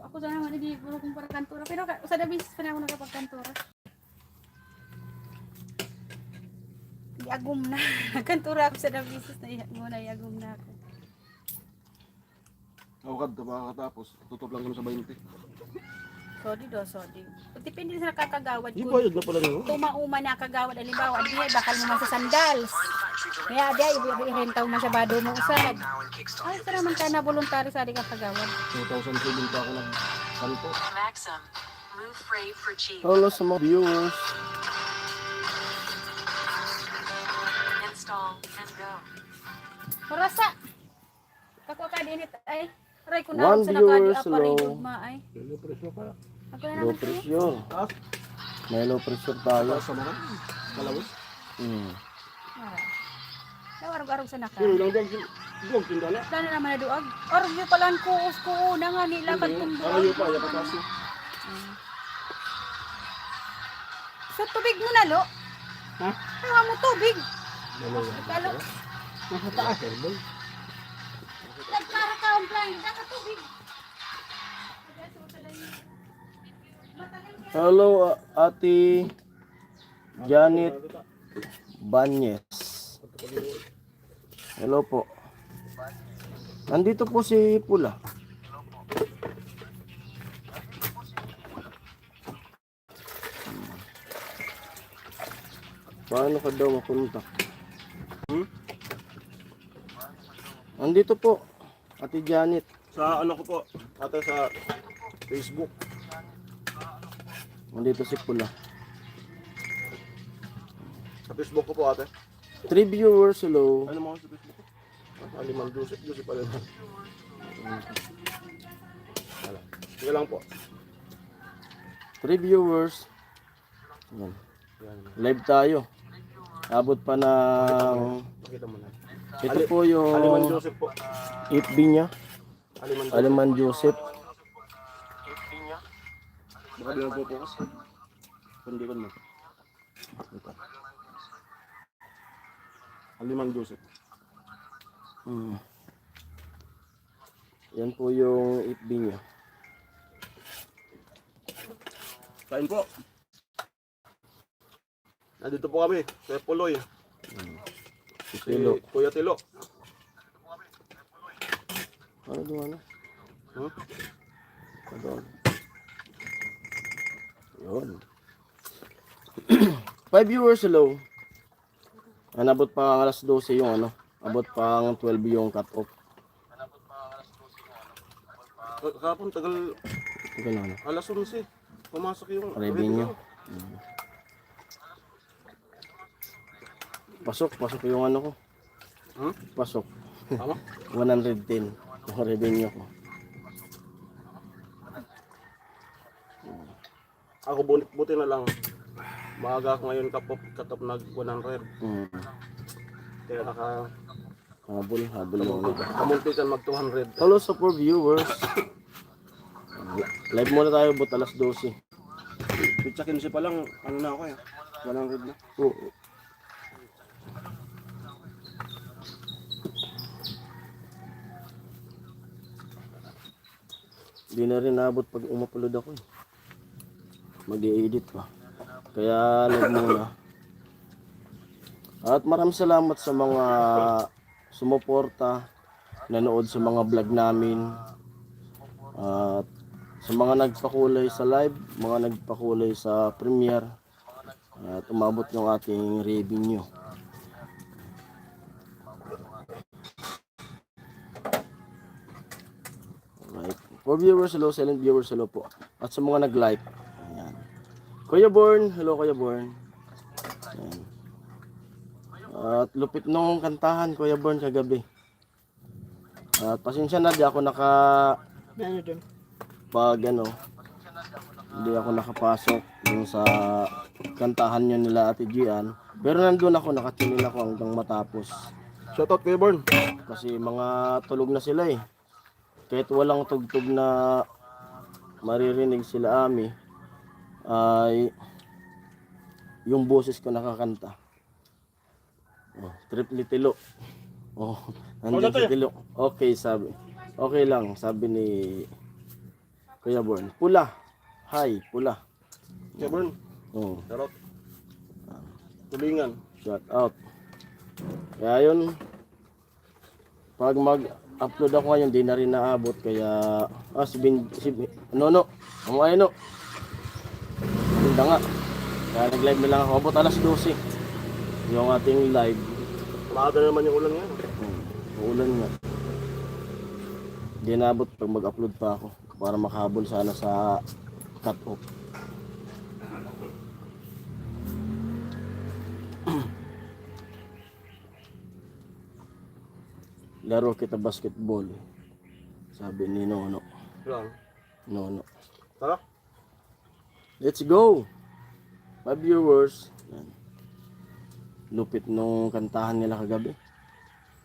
Ako sana naman hindi puro kong para kantura. Pero sa dabis pa na ako nakapagkantura. Iagom na. Kantura ako sa dabis na iagom na ako. Awad, tapos tutup lang kami sa 20. Sorry. Depende sa nakakagawad ko. Ibayad na pala niyo. Tumauma na kagawad alibawa di bakal mo man sa sandals. Kaya di i-rentaw mo sa bado mo usad. Ay sa naman ka na voluntary sa di ka kagawad. 2007 pa ako nagkanto. Maxim, move freight for cheap. Hello sa mga viewers. Install and go. Marasa. Kako ka dinit ay. Aray ko na One sa nakadi viewers, aparid hello. ma ay. Low pressure ka. Ako na Low naman sa'yo. pressure. May low pressure tayo. Sa mga kalawis. Mara. Nawarog-arog sa naka. Ilang dog tindala. Dana naman na duag. Arog yung palan kuos ko na nga nila kagtunduan. Ayaw pa, ayaw pa kasi. So tubig mo na lo. Ha? Ano mo tubig? Kalo. Nasa taas, boy. Nagpara ka ang plan. Naka tubig. Hello, Ate Janet Banyes. Hello po. Nandito po si Pula. Paano ka daw mapunta? Nandito po, Ate Janet. Sa ano ko po, ate sa Facebook. Nandito si Pula. Sa Facebook ko po ate. 3 viewers, hello. Ano mo sa Facebook ko? Aliman Joseph pala. Sige lang po. 3 viewers. Yan. Live tayo. Abot pa ng... Pakita mo na. Ito po yung... Aliman Joseph po. FB niya. Aliman Joseph. Baka di nagpo-focus. Kundi ko naman. Ito. Aliman Joseph. Yan po yung FB niya. Kain po. Nandito po kami. Kuya Puloy. Si Tilo. Kuya Tilo. Ano doon ano? Ano? Yun. 5 viewers, hello. Anabot pa ang alas 12 yung ano. Abot pa ang 12 yung cut off. Kapon tagal. Tagal na ano. Alas 11. Pumasok yung revenue. Pasok yung ano ko. Pasok. Tama? 110 yung revenue ko. Ako buti na lang. Maaga ako ngayon katop nag 100. Kaya habol yung kamunti kan mag 200. Hello sa 4 viewers. Live muna tayo but alas 12. Pizza 15 pa lang, ano na ako eh. 100 na. Oo. Hindi na rin naabot pag umupload ako eh. Mag-i-edit pa. Kaya live muna. At maraming salamat sa mga sumuporta, nanood sa mga vlog namin. At sa mga nagpakulay sa live, mga nagpakulay sa premiere. At umabot yung ating revenue. Alright. For viewers, hello. Silent viewers, hello po. At sa mga nag-like. Ayan. Kuya Born, hello Kuya Born. Ayan. At lupit nung kantahan Kuya Born kagabi. At pasensya na, di ako pag ano, hindi ako nakapasok dun sa kantahan nyo nila Ate Gian. Pero nandun ako, nakachilin ako hanggang matapos. Shoutout Kuya Born. Kasi mga tulog na sila eh. Kahit walang tugtog na maririnig sila Ami, ay yung boses ko nakakanta. Oh, triple Tilo. Oh, nandiyan si Tilo. Okay, sabi. Okay lang, sabi ni Kuya Born. Pula. Hi, pula. Kuya Born, Oh, charot. Tulingan. shout out. Kaya yun, pag mag-upload ako ngayon, di na rin naabot. Kaya, Nono, umuay no. Ganda nga. Kaya nag-live na lang ako. Abot alas 12. Yung ating live. Maaga na naman yung ulan ngayon. Uulan nga. Di naabot pag mag-upload pa ako. Para makahabol sana sa cut-off. Laro kita basketball. Sabi ni Nono. Lang. Nono. Tara. Let's go! 5 viewers. Yan. Lupit nung kantahan nila kagabi.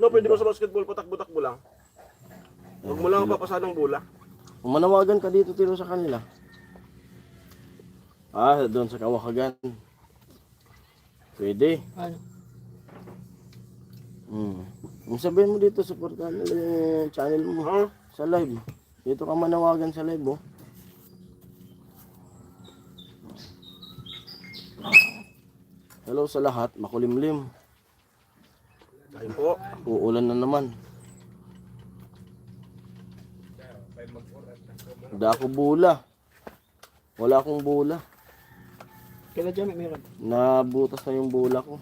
No, pwede mo sa basketball, patakbo-takbo lang. Huwag mo lang papasan ng bola. Umanawagan ka dito tiro sa kanila. Ah, doon sa Kawakagan. Pwede. Ano? Sabihin mo dito, supportahan nila yung channel mo Ha? sa live. Dito ka manawagan sa live, oh. Hello sa lahat, makulimlim. Ayun po. Uulan na naman. Wala ako bula. Wala akong bula. Kailan dyan meron? Nabutas na yung bula ko.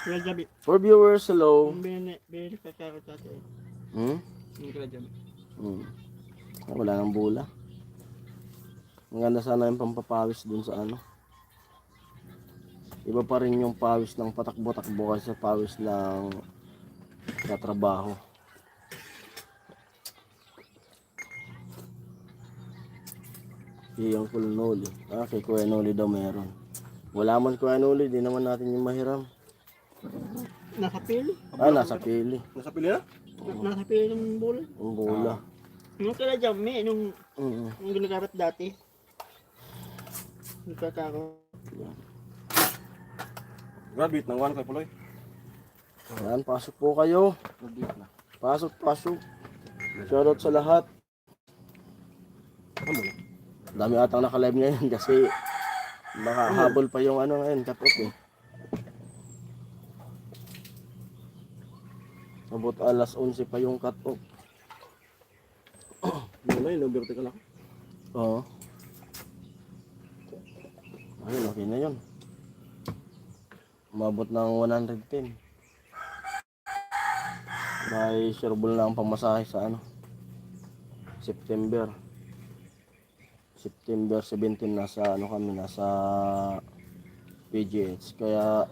Kailan dyan? For viewers, hello. Yung binili ka kakot sa atin. Yung kailan dyan? Wala nang bula. Maganda sana yung pampapawis dun sa ano. Iba pa rin yung pawis ng patakbo-takbo kasi sa pawis ng katrabaho. Yung Kuya Noli. Ah, kay Kuya Noli daw meron. Wala man Kuya Noli, di naman natin yung mahiram. Nasa pili. Ah, nasa pili. Nasa pili na? Nasa pili ng bulan. Ang bula. Yung kailan dyan, may nung Mm. ginagamit dati. Yung kakako. Graduate ng 1 kay Puloy. Ayan, pasok po kayo. Pasok, pasok. Shoutout sa lahat. Ano na? Dami atang naka-live ngayon kasi baka habol pa yung ano ngayon, cut-off eh. Abot alas 11 pa yung cut-off. Ano na yun? Vertical ako. Oo. Ayun, okay na yun. Umabot ng 110. May shareable na ang pamasahe sa ano. September 17 nasa ano kami, nasa PGH. Kaya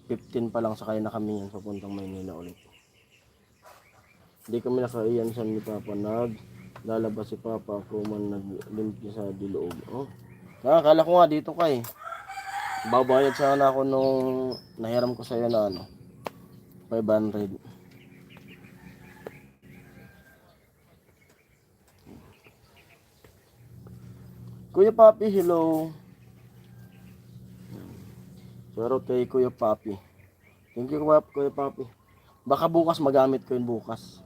15 pa lang sakay na kami yan papuntang Maynila ulit. Hindi kami nakaiyan sa ni Papa. Lalabas si Papa kung man naglimpy sa diloob. Oh. Akala ko nga dito ka eh. Babayad sana ako nung nahiram ko sa'yo na ano, 500. Kuya Papi, hello. Pero kay Kuya Papi. Thank you Kuya Papi. Baka bukas magamit ko yun bukas.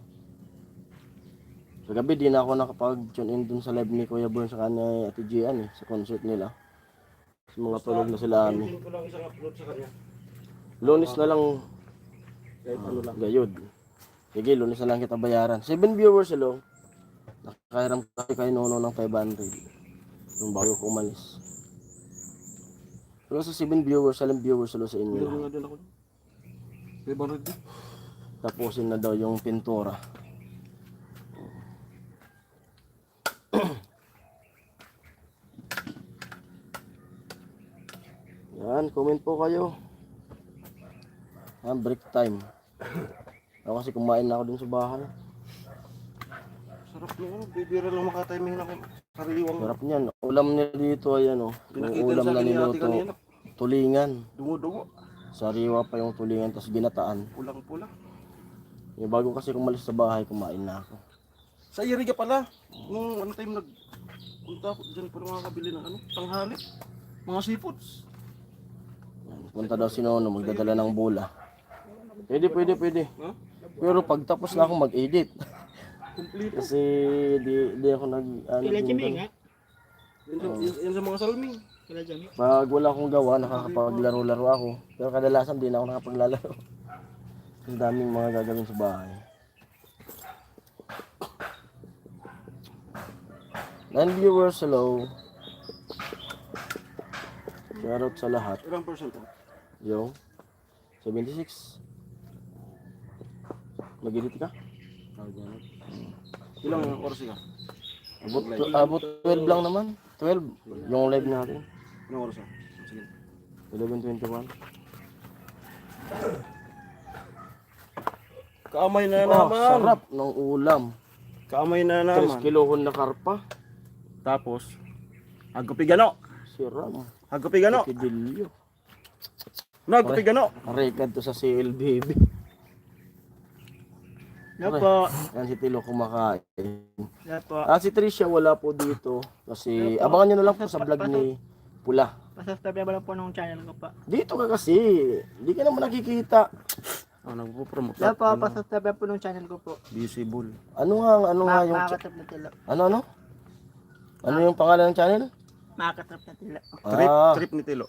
Sa gabi di na ako nakapag-tune in dun sa live ni Kuya Born sa kanya Ate Gian eh, sa concert nila. Sa mga tulog na sila amin. Hindi ko lang isang upload sa kanya. Lunes na lang, Kahit ano lang. gayod. Sige, lunes na lang kita bayaran. 7 viewers, hello. Nakahiram kasi kay Nono ng 500. Nung bago ko umalis. Hello sa 7 viewers, alam viewers, hello sa inyo. Meron nga din ako. 500 din. Tapusin na daw yung pintura. Yan, comment po kayo. Break time. Ako kasi kumain na ako dun sa bahay. Sarap na ano. Bibira lang makatiming na ako. Sariwang. Sarap niyan. Ulam niya dito, ayan o. Yung Pinakita ulam sa na akin ni ate niluto. kanina. Tulingan. Dungo-dungo. Sariwa pa yung tulingan, tapos ginataan. Pulang-pula. Yung bago kasi kumalis sa bahay, kumain na ako. Sa Iriga pala. Nung ano time punta ako dyan para makakabili ng ano. Tanghali. Mga seafoods. Yan, punta daw si Nono, magdadala ng bola. Pwede. Ha? Pero pag tapos na ako mag-edit, Kumplito. Kasi di ako nag ano Kila din Jimmy doon. nga. Yan sa mga salming. Kila Jimmy. Pag wala akong gawa, nakakapaglaro-laro ako. Pero kadalasan di na ako nakapaglalaro. Ang daming mga gagawin sa bahay. 9 viewers, hello. Shoutout sa lahat. Ilang percent to? Yo. 76. Mag-edit ka? Ilang oras ka? Abot 12 lang naman. 12. Yung live natin. Ilang oras ka? Sige. 11:21. Kaamay na Oh, naman. sarap ng ulam. Kaamay na 3 naman. kilohon na karpa. Tapos, agupigano. Siram. Agupigano. Kidilyo. Agupigano. Record to sa CLBB. Yan po. Yan si Tilo kumakain. Yan po. Si Tricia wala po dito. Kasi abangan nyo na lang po sa vlog ni Pula. Pasasabi mo lang po nung channel ko pa. Dito ka kasi. Di ka naman nakikita. Nagpo-promote. Yan po, pasasabi po nung channel ko po. Visible. Ano nga yung... Makakatrap na tila. Ano? Ano yung pangalan ng channel? Makakatrap na tila. Trip ni Tilo.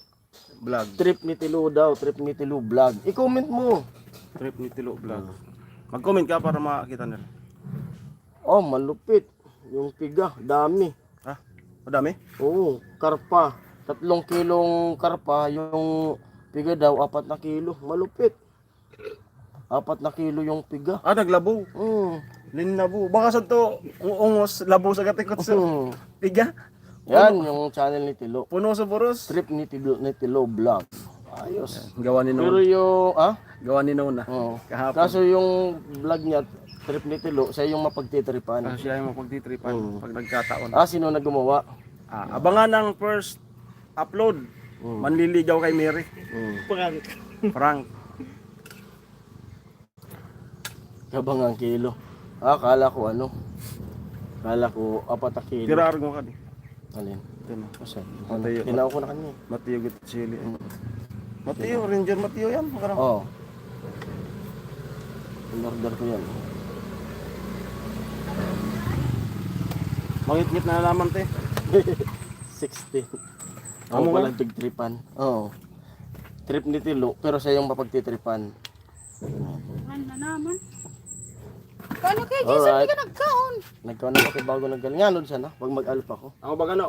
Vlog. Trip ni Tilo daw. Trip ni Tilo vlog. I-comment mo. Trip ni Tilo vlog. Mag-comment ka para makakita nila. Oh, malupit. Yung piga. Dami. Ha? Madami? Oo. Karpa. 3 kilong karpa. Yung piga daw 4 na kilo. Malupit. 4 na kilo yung piga. Naglabo. Linlabo. Baka sa to, ungos, labo sa katikot sa tiga. Yan yung channel ni Tilo. Puno sa buros. Trip ni Tilo vlog. Ayos. Gawa ni Pero Nona. yung, Gawa ni Nona. Oo. Kahapon. Kaso yung vlog niya, trip ni Tilo, siya yung mapagtitripan. Siya yung mapagtitripan pag nagkataon. Sino na gumawa? Abangan ang first upload. Manliligaw kay Mary. Prank. Frank. Kabang ang kilo. Kala ko Kala ko 4 na kilo. Tirar mo ka di. Alin? Ito na. Kasi, Mateo. tinaw ko na kanya. Mateo Gutchili. Mateo, Ranger Mateo yan. Makarang. Oo. In-order ko yan. Mangit-ngit na nalaman te. 16. Amo Ako ba? palang tigtripan. Oo. Trip ni Tilo, pero siya yung mapagtitripan. Ano na naman? Paano kaya Jason, Alright. di ka nagkaon? Nagkaroon na kasi bago nagkaroon. Nga nun siya na, pag mag-alop ako. Ako ba gano?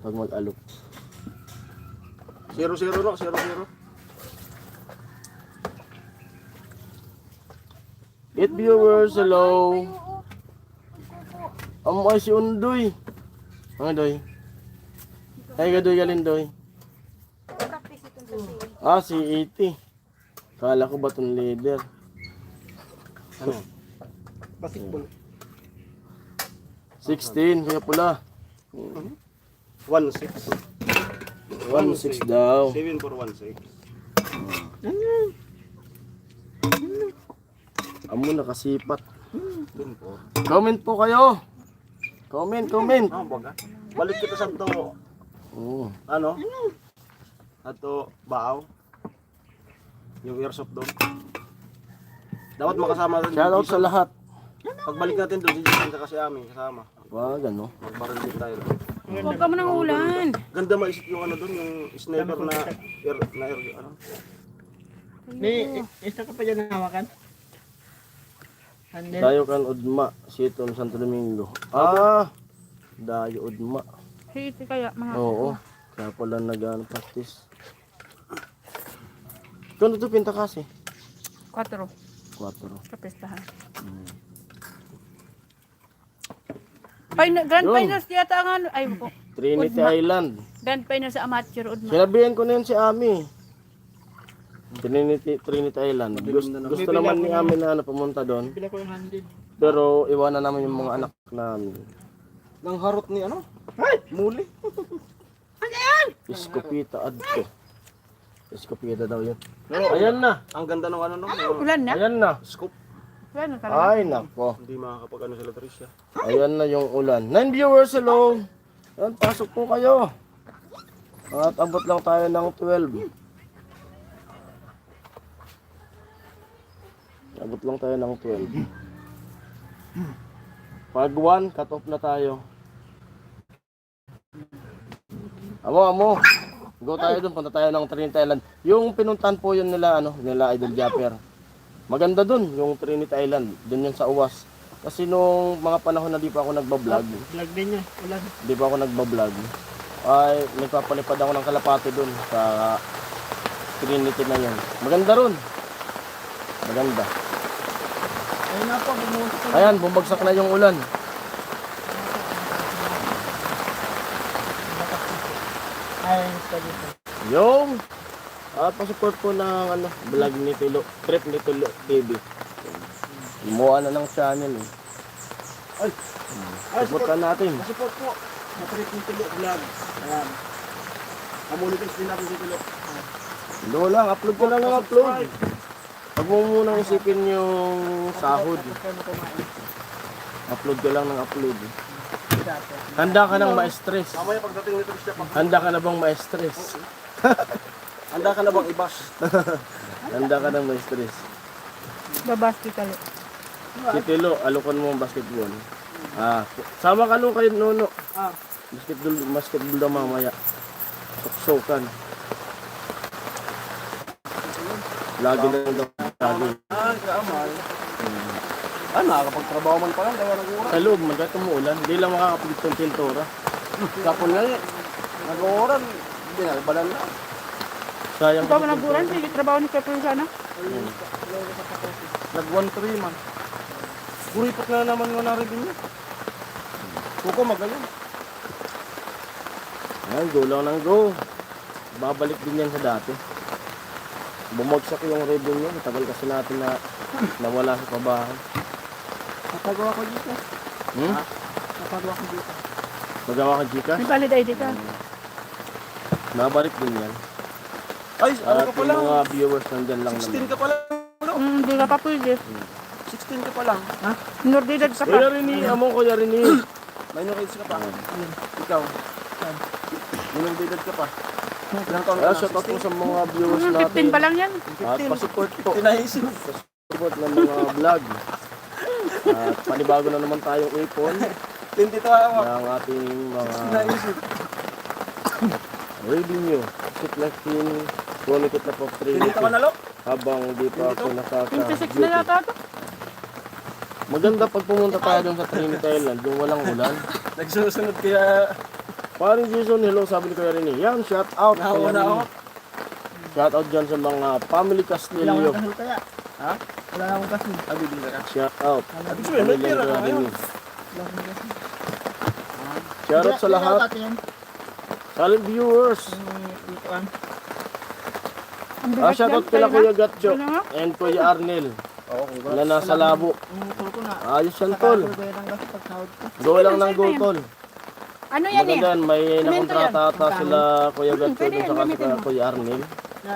Pag mag-alop. 0-0 no? 0-0. Eight viewers, hello. Ay si Undoy. Ang Doy. Ay gadoy galin Doy. Practice itong kasi. Si 80. Kala ko baton leader. Ano? Basketball. 16, kaya pula. 1-6. 1-6 daw. 7 for 1-6. Amo nakasipat. Dun po. Comment po kayo. Comment. Baga. Balik kita sa to. Oo. Ano? Ato baaw. Yung airsoft doon. Dapat makasama doon. Shoutout sa lahat. Pagbalik natin doon, si Jason ka kasi amin kasama. Wag ano. Magbaril din tayo. Huwag ka mo ng ulan. Ganda maisip yung ano doon, yung sniper na air, ano? Isa ka pa dyan hawakan. And then, Dayo kan Udma, Siton Santo Domingo. Dayo Udma. Hiti kaya mga Oo. Kaya pala practice. Kano to pinta kasi? 4 4. sa pestahan. Grand Yun. finals yata ang ano. Ay, ko. Trinity Udma. Island. Grand finals sa amateur Udma. Sinabihan ko na yun si Ami. Trinity Island. Gusto naman ni Ami na pumunta doon. bila ko yung handed. Pero iwanan namin yung mga anak namin. Nang harot ni ano? Ay! Muli. Iskopita adto. Iskopita daw yun. Ayan na. Ang ganda ng ano no? Ulan na? Ayan na. Scoop. Ulan na talaga. Ay nako. Hindi makakapag ano sila Tricia. Ayan na yung ulan. 9 viewers, hello. Ayan, pasok po kayo. At abot lang tayo ng 12. Abot lang tayo ng 12. Pag 1, cut off na tayo. Amo. Go tayo doon, punta tayo ng Trinity Island. Yung pinuntahan po yun nila, nila Idol Japper. Maganda doon, yung Trinity Island. Doon yun sa Uwas. Kasi nung mga panahon na di pa ako nagbablog, Vlog din niya. Ulan. di pa ako nagbablog, ay nagpapalipad ako ng kalapati doon sa Trinity na yun. Maganda ron. Maganda. Ayun na po, bumuhos ko. Ayan, bumagsak na yung ulan. Ayun pa dito. Yung pa-support po ng vlog ni Tulo, trip ni Tulo TV. Gumawa na ng channel eh. Ay, Supportan natin. support po. Matrip ng Tilo Vlog. Ayan. Amulitis din natin si Tilo. Hindi lang, upload ko lang ng upload. Huwag mo munang isipin yung sahod. Kaya mo kumain. Upload ka lang ng upload. Handa ka nang ma-stress. Mamaya pagdating nito siya, Handa ka na bang ma-stress? handa ka na bang ibas? Handa ka nang ma-stress. Babasketball. Si Tilo, alokan mo ang basketball. Sama ka nung kay Nuno. Basketball daw mamaya. Suksukan. Lagi na daw. Lagi. Kaamal. Nakakapagtrabaho man pa lang, kaya nag-uura. Sa loob, umuulan. Hindi lang makakapagit ng pintura. Kapon nga eh. Nag-uuran. Hindi na, balan na. Sayang Ikaw naburan, sige trabaho ni Kapre sana. Nag-1-3 man. Kuripat na naman nga narinig niya. Kuko magaling. Ayan, go lang ng go. Babalik din yan sa dati. Bumagsak yung revenue. Matagal kasi natin na nawala sa pabahay. Napagawa ko dito. Hmm? Napagawa ko dito. Magawa ka, Gcash? May valid ID ka. Nabalik din yan. Ay, ano At ka pa yung lang? mga viewers nandyan lang 16 naman. ka pa lang. Hindi ka pa pwede. 16 ka pa lang. Nordidad ka Kuya pa. Rini, among Kuya Rini. Minor age ka pa. Ikaw. Minor edad ka pa. Ilang taon ka na? Shout out po sa mga viewers 15 natin. pa lang yan. At pasupport po. Tinaisip. Support ng mga vlog. At panibago na naman tayong ipon 20 tawa. ng ating mga Tinaisip. revenue. Siklakin, kunikit na po 20 ka na, Lok? habang di pa ako 26 na nakaka-duty. yata ito. Maganda pag pumunta tayo doon sa Trinity Island, yung walang ulan. Nagsusunod kaya Paring Jason, hello, sabi ni Kuya Rini. Yan, shout out. nahawa Kuya na ako. Rini. Shout out dyan sa mga family Wala Castillo. akong kasul kaya. Ha? Wala akong kasul. Bibili ka. Shout out. Ibig sabihin, may pera ka ngayon. Wala akong kasul. Shout out sa lahat. Silent viewers. Dito ang. Ang bigat Shout out yan, kila tayo Kuya na. Gatcho Ano nga? and Kuya Arnel. Oo, Wala nasa labo. Ang motor ko na. Ayos yan, tol. Nakakul ko yan ang gas pag-sahod ko. Go lang ng go, tol. Ano yan eh? Maganda yan, may Semento nakontrata ata sila Kuya Gatcho Pwede dun yan, saka gamitin sa mo. Kuya Arnel. Na,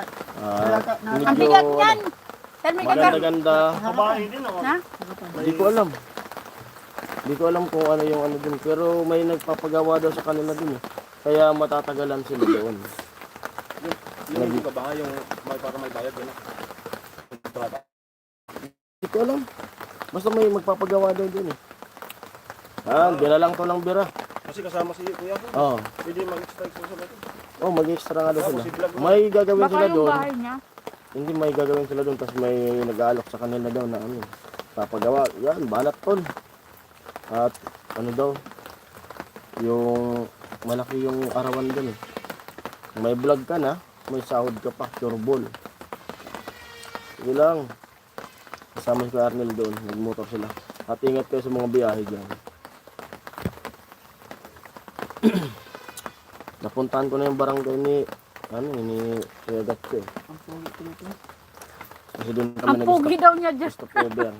Ang Medyo bigat yan. Tell me gagang. maganda-ganda. babae din ako. Ha? Hindi ko alam. Hindi ko alam kung ano yung ano dun. Pero may nagpapagawa daw sa kanila dun eh. Kaya matatagalan sila doon. Yung ka ba yung may para may bayad yun? Hindi ko alam. Basta may magpapagawa daw dun eh. Bira lang to lang bira. Kasi kasama si Kuya ko. Oo. Pwede mag-strike sa sabi. Oh, mag-extra nga daw sila. Tapos i-vlog mo. May gagawin Baka sila yung doon. bahay niya. Hindi, may gagawin sila doon. Tapos may nag-aalok sa kanila daw na ano. Papagawa. Yan, balat tol. At ano daw. Yung malaki yung arawan doon eh. May vlog ka na. May sahod ka pa. Sure ball. Sige lang. Kasama si Kuya Arnel doon. Nagmotor sila. At ingat kayo sa mga biyahe dyan. Napuntahan ko na yung barangay ni Kuya Gatcho eh. ang pogi ko dito. Kasi doon kami Ang pogi daw niya dyan. Gusto cover.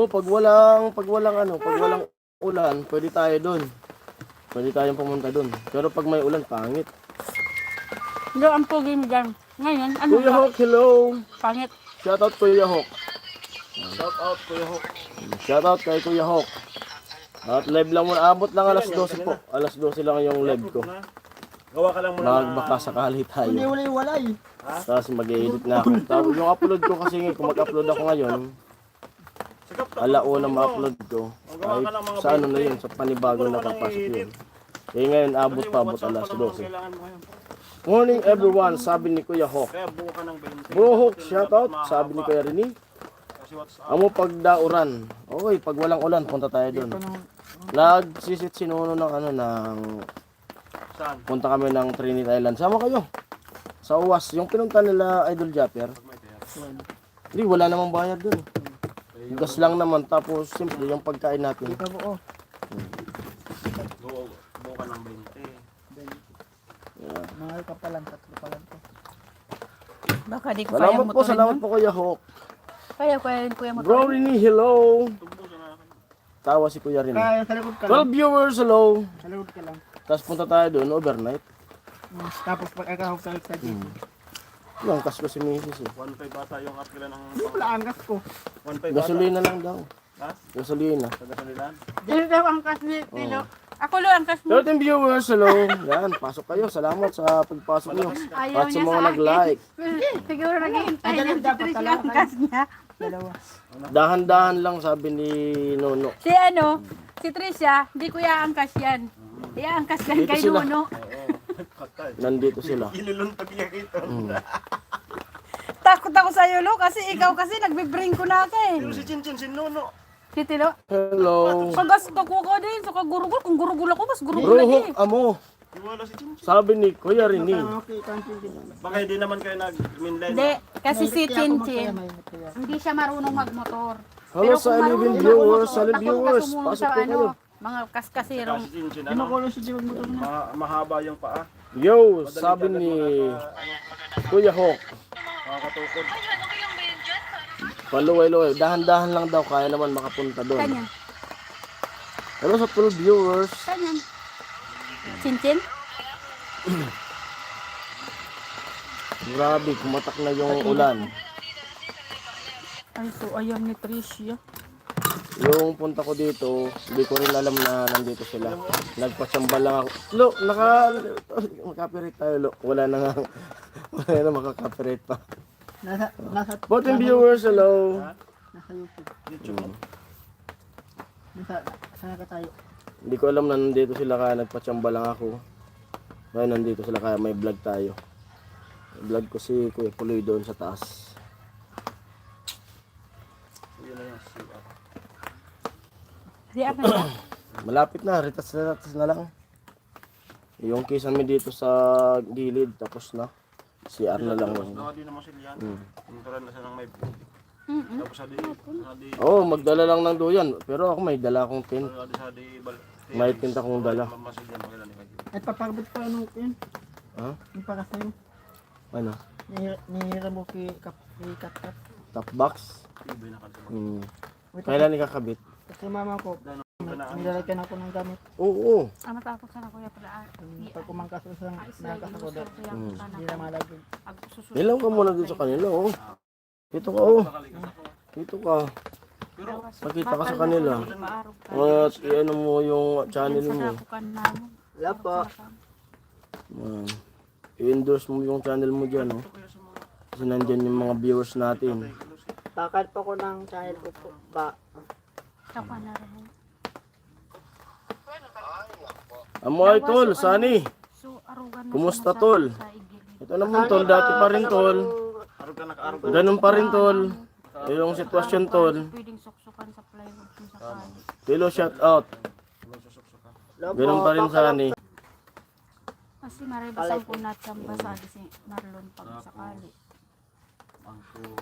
Pag walang ulan, pwede tayo doon. Pwede tayong pumunta doon. Pero pag may ulan, pangit. Hindi, ang pogi mo dyan. Ngayon, ano Kuya ba? Hawk, hello! Pangit. Shout out Kuya Hawk. Shout out Kuya Hawk. Shout out kay Kuya Hawk. At live lang muna. Abot lang alas 12 po. Alas 12 lang yung live ko. Gawa ka lang muna Magbaka sakali tayo. Hindi walay. Tapos mag-edit na ako. Tapos yung upload ko kasi kung mag-upload ako ngayon, Sikap na. alauna ma-upload ko. Ay, sa ano na yun, sa panibagong nakapasok yun. Kaya ngayon, abot pa, abot alas 12. Kailangan mo ngayon. Morning everyone, sabi ni Kuya Hawk. Kaya buo ka ng 20. Bro Hawk, shoutout, sabi ni Kuya Rini. Kasi WhatsApp. Amo pagdauran. Okay, pag walang ulan, punta tayo doon. Nagsisit si Nuno ng ano, ng Saan? punta kami ng Trinity Island. Sama kayo. Sa UWAS, yung pinunta nila Idol Japper. Hindi, wala namang bayad doon. Gas lang naman, tapos simple yung pagkain natin. Ikaw po, oh. Buo ka ng 20. Mahal ka pa lang, 3 pa lang to. Baka di ko Salamat kayang po, motorin salamat nun. po Kuya Hawk. Kaya kuya Bro motorin. Rini, hello. Tugbo sa na. Tawa si Kuya Rini. Kaya sa likod ka lang. 12 viewers, hello. Sa likod ka lang. Tapos punta tayo doon, overnight. Tapos pag akahog ka sa dito. Yung kas ko si Mrs. eh. 1.5 bata yung apila ng... Wala ang gas ko. 1.5 bata. Gasolina lang daw. Ha? Gasolina. Sa gasolinan? Dito daw ang gas ni Tino. Ako lo ang kas mo. 13 viewers, hello. Yan, pasok kayo. Salamat sa pagpasok nyo. Ayaw At sa niya mga sa akin. nag-like. Siguro naghihintay Ay, ng ganun dapat Tricia talaga. ang kas niya. Dalawa. Dahan-dahan lang sabi ni Nono. Si ano, si Tricia, di ko iaangkas yan. Iaangkas yan Dito kay sila. Nuno. Patay. Nandito sila. Ililuntag niya kita. Takot ako sa'yo, Lo, kasi ikaw kasi nagbibring ko na ka eh. Yung si Chinchin, si Nuno. Si Tilo, Hello. pagas kakuha ka din, sa kagurugol. Kung gurugol ako, mas gurugol Bro lagi Hawk, eh. amo. Iwala si Chinchin. Sabi ni Kuya Rini. Okay, kantin din. Baka hindi naman kayo nag-minline. Hindi, kasi si Kaya ako magkaya, Chinchin, may kaya. hindi siya marunong magmotor. Hello sa kung 11 marunong viewers, magmotor, 11 ako viewers. sumunod Pasok sa po kayo. mga kaskasirong. Si Chinchin, Di ano? makulo si Jimon mo doon. Mahaba yung paa. Yo, sabi ni Kuya Hawk. Makakatukod. Paluway-luway. Dahan-dahan lang daw. Kaya naman makapunta doon. Kanya, Hello sa 12 viewers. kanya. Chinchin? Grabe, kumatak na yung ulan. Ay, so ayam ni Tricia. Yung punta ko dito, hindi ko rin alam na nandito sila. Nagpatsamba lang ako. Lo, makaka-copyright tayo, lo. Wala na nga. Wala na makaka-copyright pa. Nasa 14 viewers, hello. Nasa YouTube. YouTube. Sana ka tayo. Hindi ko alam na nandito sila kaya nagpatsamba lang ako. Kaya nandito sila kaya may vlog tayo. Vlog ko si Kuya Puloy doon sa taas. Yun na yung CR. Di ako Malapit na, ritas na lang. Yung kisan mi dito sa gilid, tapos na. CR na lang. Nakadi naman sila yan. Punturan na siya ng may... Tapos hadi... Oo, magdala lang ng duyan. Pero ako may dala akong tin. Hadi... May tinta kong dala. Mamasid yan pagkala ni Kayo. At papagod pa ano yun. Ha? Yung para sa'yo. Ano? Nihira mo kay Kat-Kat. Top box? Ibay na kanto. Kailan ikakabit? Kasi mama ko, nilalagyan ako ng gamit. Oo. Ano tapos na kuya pala. Pag kumangkas ko sa nangkas ako doon. Hindi na malagyan. Nilaw ka muna dun sa kanila, oh. Dito ka, oh. Dito ka. Pakita ka sa kanila. At i-ano mo yung channel mo. Wala po. I-endorse mo yung channel mo dyan, oh. Kasi nandyan yung mga viewers natin. Bakal pa ko ng channel ko po. Amoy, tol, Sunny. Kumusta, tol? Ito naman, tol. Dati pa rin, tol. Arog ka naka-arog. Ganun pa rin, tol. Yung sitwasyon, tol. Pwedeng suksukan sa plywood kung sakali. Tilo, shout out. Ganun pa rin, Sunny. Kasi maribasan ko na tsamba sa si Marlon pag sakali.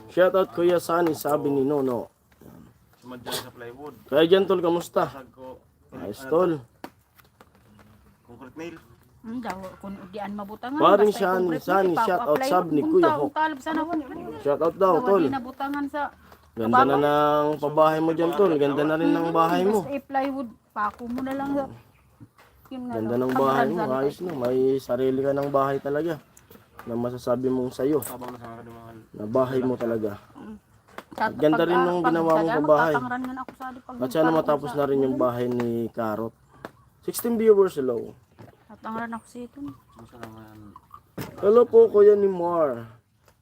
Shout out, Kuya Sunny, sabi ni Nono. Sumadyan sa plywood. Kaya dyan, tol, kamusta? Sag ko. Ayos, tol. Concrete nail. Daw kung dian mabutangan. Paring basta Shani, i-concrete Shani, mo, shout out, ipa-apply sabi ni mo, Kuya kung Hawk. talab sana ko. Shout out daw, tol. Hindi nabutangan sa Ganda na ng pabahay mo dyan, tol. Ganda na rin ng bahay mo. basta i-plywood, pako mo na lang sa yun nga Ganda lang, ng bahay mo. pagransan. Ayos na. May sarili ka ng bahay talaga. Na masasabi mong sa'yo. Habang nasa mga kadumangan. Na bahay mo talaga. Sa- Ganda rin nung ginawa mong salamat, pabahay. tatangran ako sa pag At sana matapos na rin yung bahay ni Karot. 16 viewers, hello. Natangaran ako sa ito. Hello po, Kuya Nimar.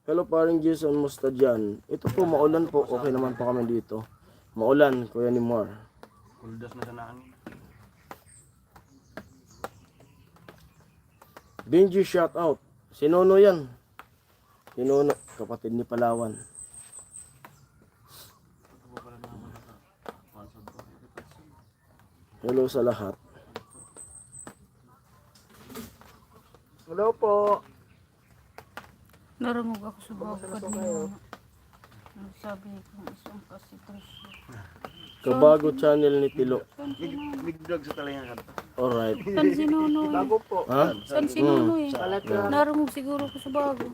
Hello, paring Jason, musta dyan? Ito po, maulan po. Okay naman po kami dito. Maulan, Kuya Nimar. Kuldas na sa nangin. Benji, shout out. Si Nono yan. Si Nono, kapatid ni Palawan. Hello sa lahat. Hello po. Narangog ako sa bawag kanina. Sabi ko, isang kasi Tricia. Kabago channel ni Tilo. Big vlog sa talingan ka. Alright. Saan si Nono eh? Bago po. Ha? Saan si Nono eh? Palat ka. Narangog siguro ko sa bago.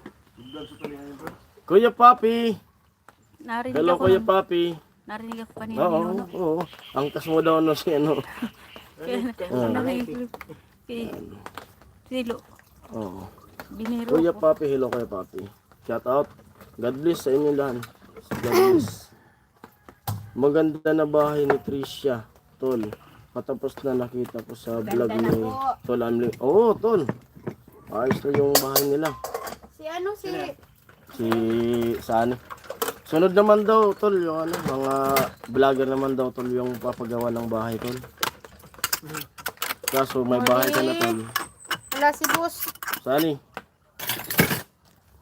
Kuya Papi. Narinig Hello, ako. Kuya Papi. Narinig ako kanina Oo, ni Nono. oo. Angkas mo daw no si ano. Kaya narinig kay Tilo. Oo. Biniro Kuya ko. Papi, hello Kuya Papi. Shout out. God bless sa inyo lahat. God bless. Maganda na bahay ni Tricia, Tol. Patapos na nakita ko sa vlog ni Tol Amling. Oo, Tol. Ayos na yung bahay nila. Si ano si... Si saan? Sunod naman daw, Tol, yung ano, mga vlogger naman daw, Tol, yung papagawa ng bahay, Tol. Kaso may bahay ka na, Tol. Wala si boss. Saan eh?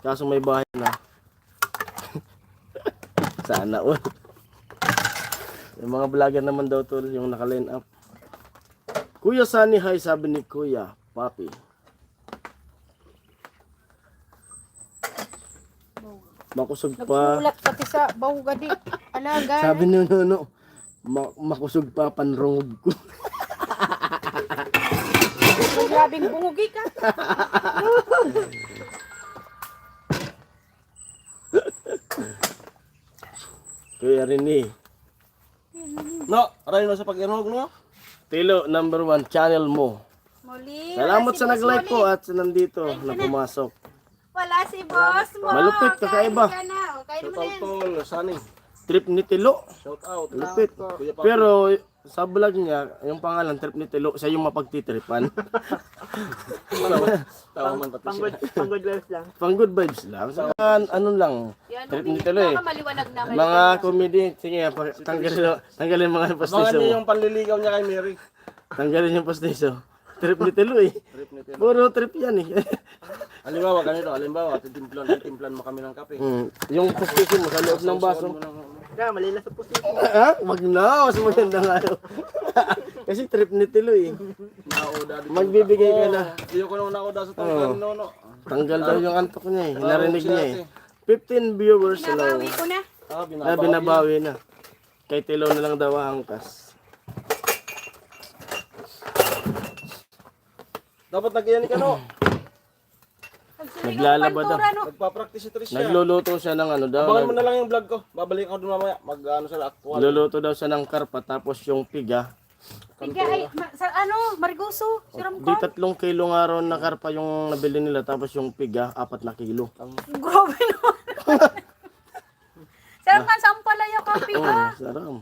Kaso may bahay na. Sana all. Yung mga vlogger naman daw, Tol, yung naka-line up. Kuya Sunny, hi, sabi ni Kuya Papi. Makusog pa. Nagsulat pati sa bawga di. Alaga. Sabi ni Nono, makusog pa panrongog ko. May grabing bungugi ka. Kuya Rini. No, aray na sa pag-inog no. Tilo, number 1, channel mo. Muli. Salamat wala si sa boss nag-like Muli. po at sa nandito na pumasok. Wala si boss mo. Malupit, kakaiba. Kain ka na. O, kain mo Shout na out yan. tol, Sunny. Trip ni Tilo. Shout out. Lupit. Kuya Papi. Pero sa vlog niya, yung pangalan, Trip ni Tilo, siya yung mapagtitripan. Tawa man pati siya. Pang good life lang. Pang good vibes lang. Sa ano lang, Yan, Trip ni Tilo eh. maliwanag na. Mga comedy, sige, tanggalin mga Abangan pastiso niyo mo. yung panliligaw niya kay Mary. Tanggalin yung pastiso. Trip ni Tilo eh. Trip ni Tilo. Puro trip yan eh. Halimbawa, ganito. Halimbawa, titimplan mo kami ng kape. Yung pastiso mo sa loob ng baso. Kaya malila sa pusi. Ha? Wag na, mas maganda nga yun. Kasi trip ni Tilo eh. Nauda dito. Magbibigay ka na. Hindi ko nung nauda sa tanggal no. Tanggal daw yung antok niya eh. Narinig niya eh. 15 viewers hello. Nabawi ko na. Na binabawi na. Kay Tilo na lang daw ang angkas. Dapat nagyan ka no. Naglalaba daw. Nagpa-practice si Tricia. Nagluluto siya ng ano daw. Abangan mo na lang yung vlog ko. Babalik ako dun mamaya. Mag-ano sa actual. Nagluluto daw siya ng karpa tapos yung piga. Tiga ay, sa ano, Mariguso. Siram Di ko. 3 kilo nga ron na karpa yung nabili nila tapos yung piga 4 na kilo. Grabe naman. Siram ka, sampalaya kapi ka. Saram.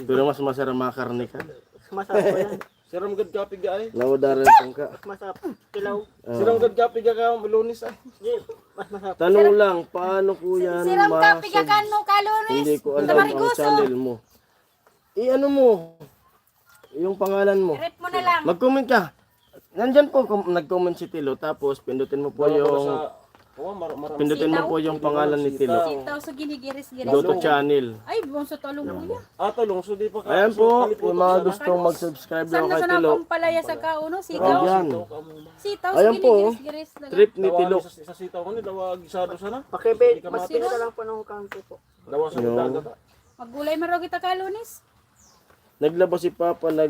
Pero mas masarap mga karne ka. Masarap po yan. Siram gad kapi ga ay. Naudaran ka. Masarap. Kilaw. Siram gad kapi ga ka lunis ay. Mas masarap. Tanong lang, paano ko yan Siram kapi ka kano, kaloris. Hindi ko Sa alam ang Mariguso. channel mo. Ano mo? Yung pangalan mo. Rep mo na lang. Mag-comment ka. Nandyan po, nag-comment si Tilo. Tapos pindutin mo po yung... Pindutin mo po yung pangalan ni Tilo. Sitaw sa ginigiris-giris. Go to channel. Ay, buong sa talong mo niya. Tulong so di pa ka. Ayan po, yung mga gustong mag-subscribe Saan lang na kay sa Tilo. pampalaya sa kauno? Sitaw. Ayan. Sitaw sa Ayan po, ginigiris-giris. Trip ni Tilo. Sa sitaw ko ni dawa gisado sana. Pakibig. Masira na lang po ng kanto po. Dawa sa dagat. Maggulay maro kita kalunis. Naglaba si Papa, Ay,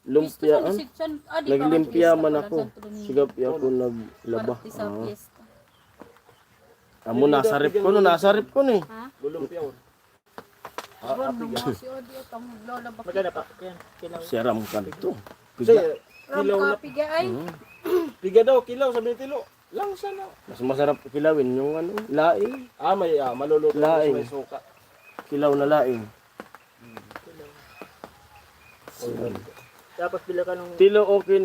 naglumpia. di ba, Naglimpia fiesta man pala, ako. Santo Domingo. Sigap ako naglaba. Parte sa fiesta. Amo nasa rip ko no, nasa rip ko ni. Ha? Bulong piyaw. Si Odio, tamog lola ba? Maganda pa. Kaya kilaw. Siram ka nito. Kasi Ram kilaw na kapiga ay. piga daw kilaw sabi ni Tilo. Lang sana. Mas masarap kilawin yung ano, laing. May maluluto Laing. may suka. Kilaw na laing. Tapos bila ka ng... Tilo, okay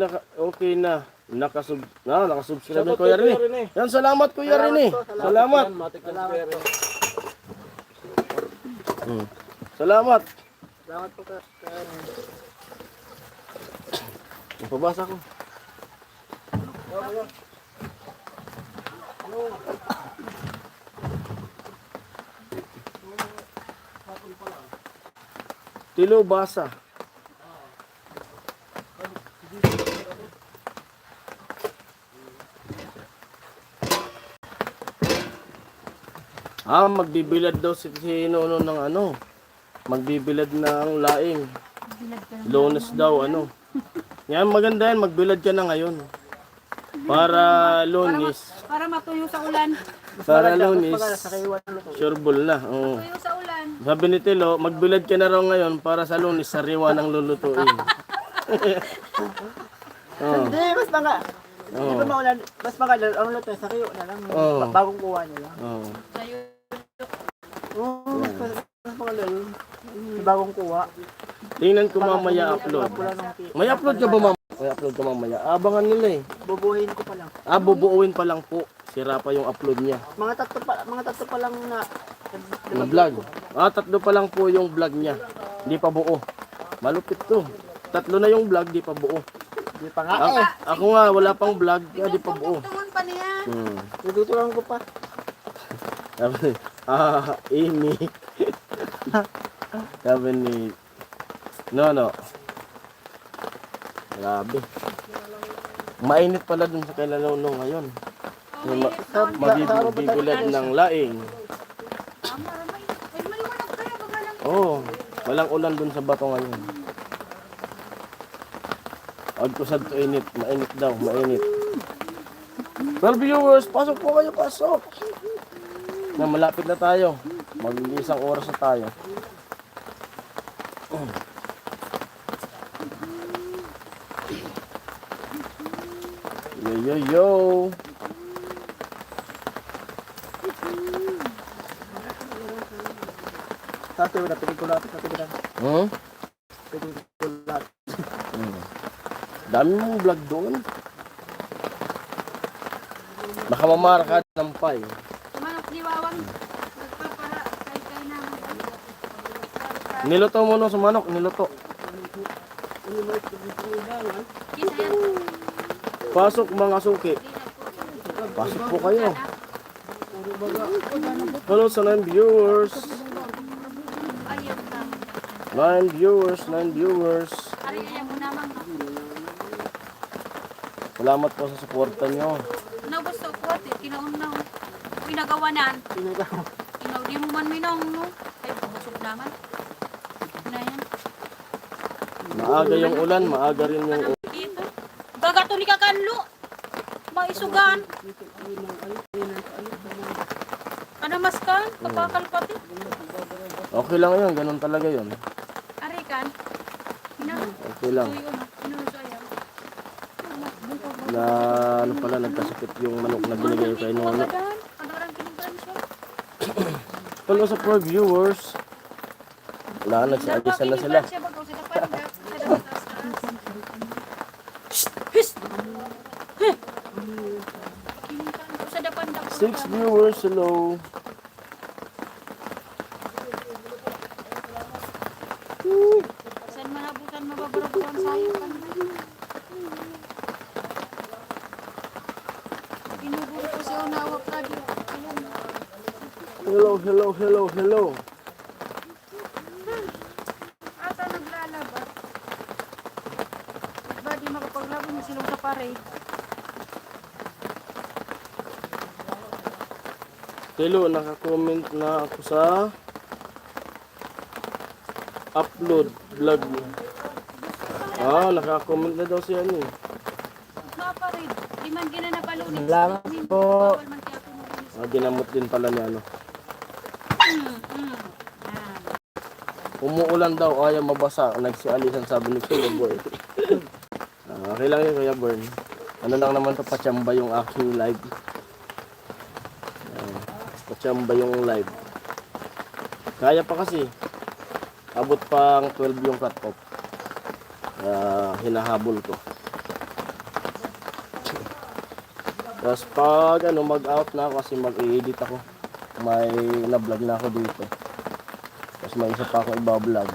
na. Nakasubscribe na Kuya Rene. Yan, salamat Kuya Rene. Salamat. Salamat. Salamat po ka. Pabasa ko. Tilo basa. Magbibilad daw si Nono ng ano. Magbibilad ng laing. Bilad ka na. Lunes daw ano. Yan maganda yan, magbilad ka na ngayon. Para Lunes, Para matuyo sa ulan. para Lunes, Sa kaiwan luto. sureball na. Oo. Tuyo sa ulan. Sabi ni Tilo, magbilad ka na raw ngayon para sa Lunes sariwa ng lulutuin. Oo. Hindi, mas mga... Hindi Oo. pa maulan, mas maganda ang luto sa kayo na lang. Oo. Bagong kuha nila. Oo. Tayo. Oo, mas maganda yun. Yung bagong kuha. Tingnan ko mamaya upload. Wala nang May upload ka ba mamaya? May upload ka mamaya. Abangan nila eh. bubuhin ko pa lang. Bubuuin pa lang po. Sira pa yung upload niya. Mga tatlo pa lang na Na vlog. 3 pa lang po yung vlog niya. Hindi pa buo. Malupit to. 3 na yung vlog, di pa buo. Hindi pa nga. Ako nga, wala pang vlog, kaya di pa buo. Tungon pa niya. Tututulan ko pa. Sabi, Amy. Sabi ni, no. Grabe. Mainit pala dun sa Kailalaw ngayon. Magbibilad ng laing. Ay, maliwanag kaya. Baga lang. Walang ulan dun sa bato ngayon. Agkusad to init, mainit daw, mainit. Well viewers, pasok po kayo, pasok. Malapit na tayo. Mag-isang oras na tayo. Yo. Sabi ko na pinikulat. Pinikulat. Dami mong vlog doon. Baka mamarka ng pay. Manok liwawang. Nagpapara. Kay naman. Niluto mo no sa manok, niluto. Kisa yan. Pasok mga suki. Pasok po kayo. Hello sa 9 viewers. Ayaw na. 9 viewers. Ari, ayaw mo naman. Salamat po sa suporta nyo. Nagusto ko at kinaon na. Pinagawanan. Inaw, di mo man minong, no? Ay, busog naman. Na yan. Maaga yung ulan, maaga rin yung ulan. Dito. Gagatuli ka kanlo. Maisugan. Ano mas kan? Kapakal pati. Okay lang yun, ganun talaga yun. Ari kan. Okay lang. Na ano pala, nagkasakit yung manok na binigay kay Nono. Hello sa 4 viewers. Wala, nagsa-addisan na sila. 6 viewers, hello. Saan manabutan mababarabutan sayo kan? Inuburo ko siya nawak ka di. Hello. Ata naglalaba. Ba di makapaglabo na silong sa parade. Hello, naka-comment na ako sa upload vlog. Naka-comment na daw siya ni. Mga parade. Di man gina napalunin. Salamat po. Bawal man kaya tumulis. Ginamot din pala niya ano. Umuulan daw, ayaw mabasa. Nagsialisan sabi ni Kuya Boy. Okay lang yun, Kuya Born. Ano lang naman to, patsamba yung aking live. Patsamba yung live. Kaya pa kasi. Abot pang 12 yung cut off. Kaya hinahabol ko. Tapos pag ano, mag-out na ako kasi mag-i-edit ako. May na-vlog na ako dito. Tapos may isa pa akong iba-vlog.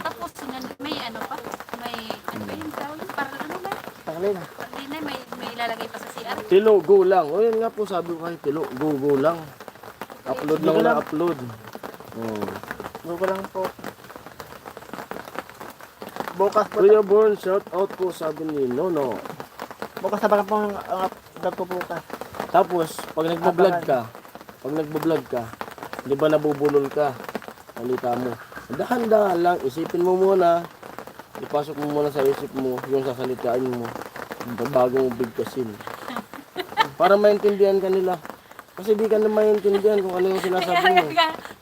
Tapos may ano pa? May ano ba yung tawag? Parang ano ba? Tanglin. Hindi may ilalagay pa sa CR. Tilo, go lang. O yun nga po sabi ko kay Tilo, go lang. Upload lang na upload. Google lang po. Bukas po. Kuya Born, shout out po sabi ni Nono. Bukas na baka po ang upload po bukas. Tapos, pag nagbo-vlog ka, di ba nabubulol ka? Halita mo. Dahan-dahan lang, isipin mo muna, ipasok mo muna sa isip mo yung sasalitaan mo bago mo bigkasin. Para maintindihan ka nila. Kasi di ka na maintindihan kung ano yung sinasabi mo.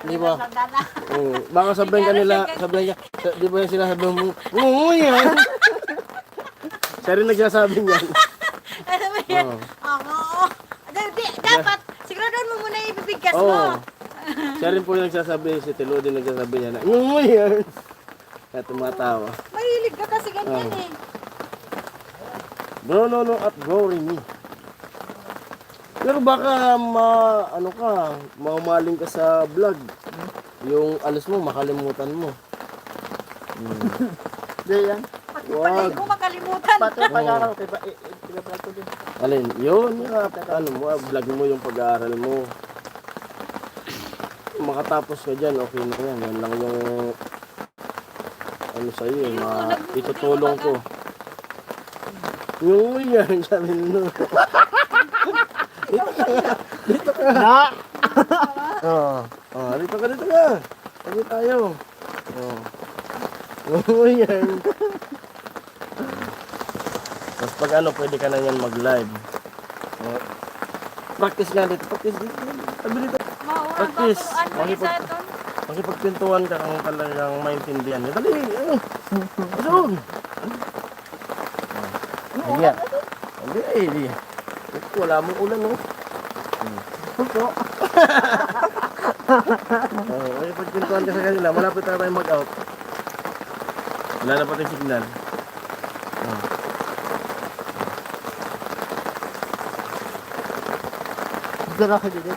Di ba? Baka sabihin ka nila, di ba yung sinasabi mo, oo yan. Siya rin nagsasabi niyan. Ano ba yan? Oo. Oo. Dapat, siguraduhan mo muna ibibigkas Oo. mo. Siya rin po yung nagsasabi, si Tilo din nagsasabi niya na, oo yan. Kaya tumatawa. Mahilig ka kasi ganyan eh. Bro, no, at bro, Remy. Pero baka maumaling ka sa vlog. Yung alis mo, makalimutan mo. Di yan. Pati mo makalimutan. Pati pag-aaral ko. Iba ko din. Alin, yun, vlog mo yung pag-aaral mo. Makatapos ka dyan, okay na yan. Yan lang yung sa'yo, itutulong ko. Yung yan, sabi nyo. Dito ka. Na! Dito ka. Sabi tayo. Yan. Tapos pag pwede ka na yan mag-live. Practice nga dito. Practice dito. Sabi dito. Maurang Practice. baturuan mo isa doon. Makipagpintuan ka kung talagang maintindihan niya. Dali. Doon. Hindi yan. Hindi. Wala mong ulan, no? Puso. Makipagpintuan ka sa kanila. Malapit na tayo mag-out. Wala na pati signal. Dala ka dito.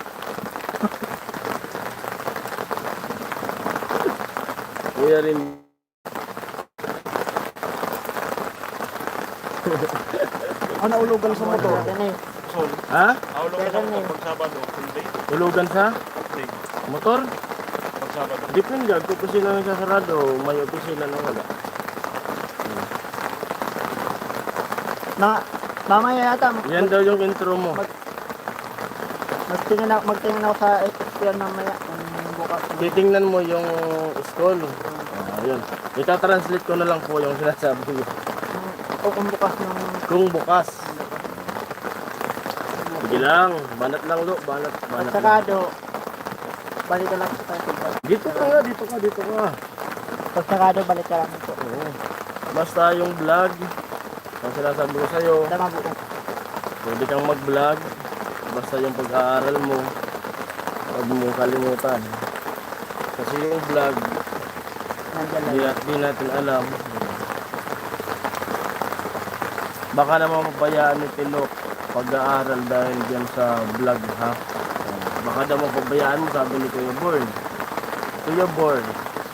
Kuya rin. Naulugan sa motor. Yan eh. Ha? Aulong lang ako pag Sabado, full day. Tulugan sa Day. motor? Pag Sabado. Depende. Kung opisina na sasarado, may opisina na wala. Mamaya yata. Yan daw yung intro mo. Magtingin ako sa SPN mamaya. Bukas. Titingnan mo yung school. Yun. Ita-translate ko na lang po yung sinasabi ko. Kung bukas ng... Kung bukas. Sige lang. Banat lang, Lo. Banat lang. Pagsakado. Balik ka lang sa tayo. Dito ka. Pagsakado, balik ka lang po. Oo. Basta yung vlog, ang sinasabi ko sa'yo, Tama buo. pwede kang mag-vlog. Basta yung pag-aaral mo, huwag mo kalimutan. Kasi yung vlog, Nandiyan lang. di natin alam. Baka naman mapabayaan ni Tilo pag-aaral dahil dyan sa vlog, ha? Baka daw mapabayaan mo, sabi ni Kuya Born. Kuya Born.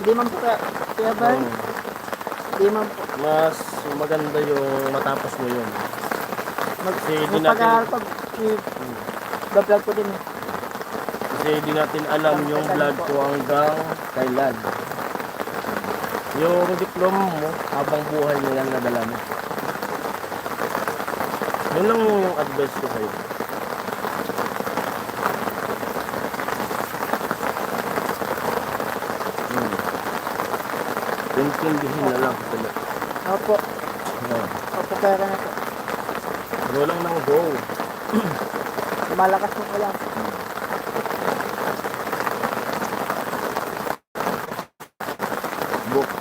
Hindi man po kaya ba? Hindi man po. Mas maganda yung matapos mo yun. Kasi di natin, Pag-aaral ko, vlog ko din eh. kasi di natin alam yung vlog ko hanggang kailan. Yung diploma mo, habang buhay mo yan nadala mo. Yun lang yung advice ko sa'yo. Intindihin na lang sila. Opo. Opo, pera na po. Go lang ng go. Malakas mo ulan.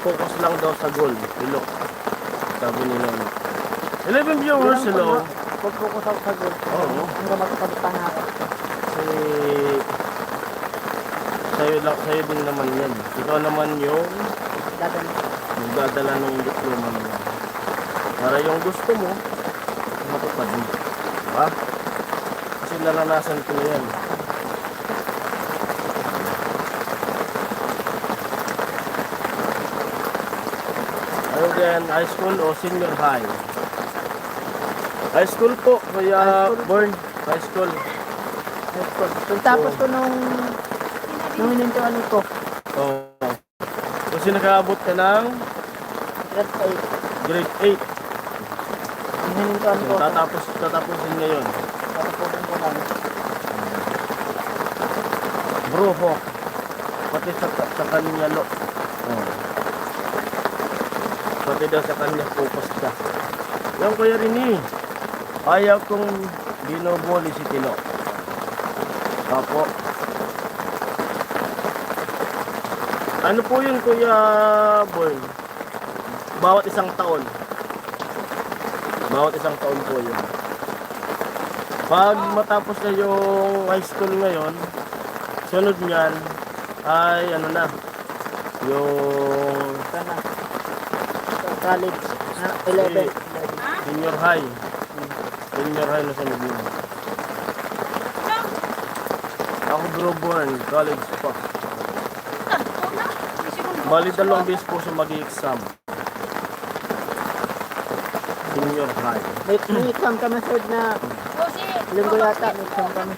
Focus lang daw sa goal. Hello. Sabi ni Nono. 11 viewers, hello. Pag-focus ako sa goal. Oo. Hanggang magpapagpang ako. Kasi sa sa'yo din naman yan. Ikaw naman yung Dadali. magdadala ng diploma mo. Para yung gusto mo, matupad mo. Diba? Kasi naranasan ko na yan. Ano din, high school o senior high? High school po, Kuya High school. Born. High school. Pagtapos ko nung hinintuan ko, Oh. Kasi nakaabot ka ng grade 8. grade 8. Yung hinintuan ko, Tatapusin ngayon. tatapusin ko lang. Bro, ho. Pati sa kanya lo. Oh. Pati daw sa kanya focus ka. Yan Kuya Rini. Ayaw kong binoboli si Tino. Apo. Ano po yun Kuya Boy? Bawat isang taon. Bawat isang taon po yun. Pag matapos na yung high school ngayon, sunod niyan ay ano na, yung Sana. Sa college, 11. senior high. Senior high na sunod niyan. Ako bro born, college pa. Bali dalawang beses po siya mag-exam. Senior high. May exam kami third na linggo yata, may exam kami.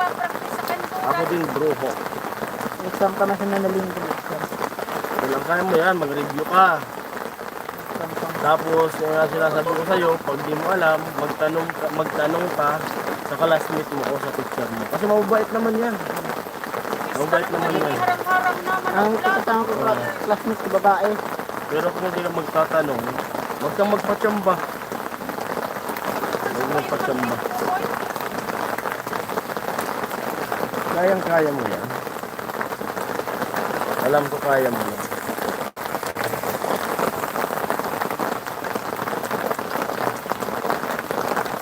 Ako din bro ho. May exam kami sa nanalinggo. Exam. Kailan kaya mo yan, mag-review ka. Tapos, yung nga sinasabi ko sa'yo, pag di mo alam, magtanong ka sa classmate mo o sa teacher mo. Kasi mababait naman yan. Mababait naman yan. Harang-harang naman. Ang kasama ko classmate ko babae. Pero kung hindi ka magtatanong, huwag kang magpatsamba. Huwag magpatsamba. Kayang-kaya mo yan. Alam ko kaya mo yan.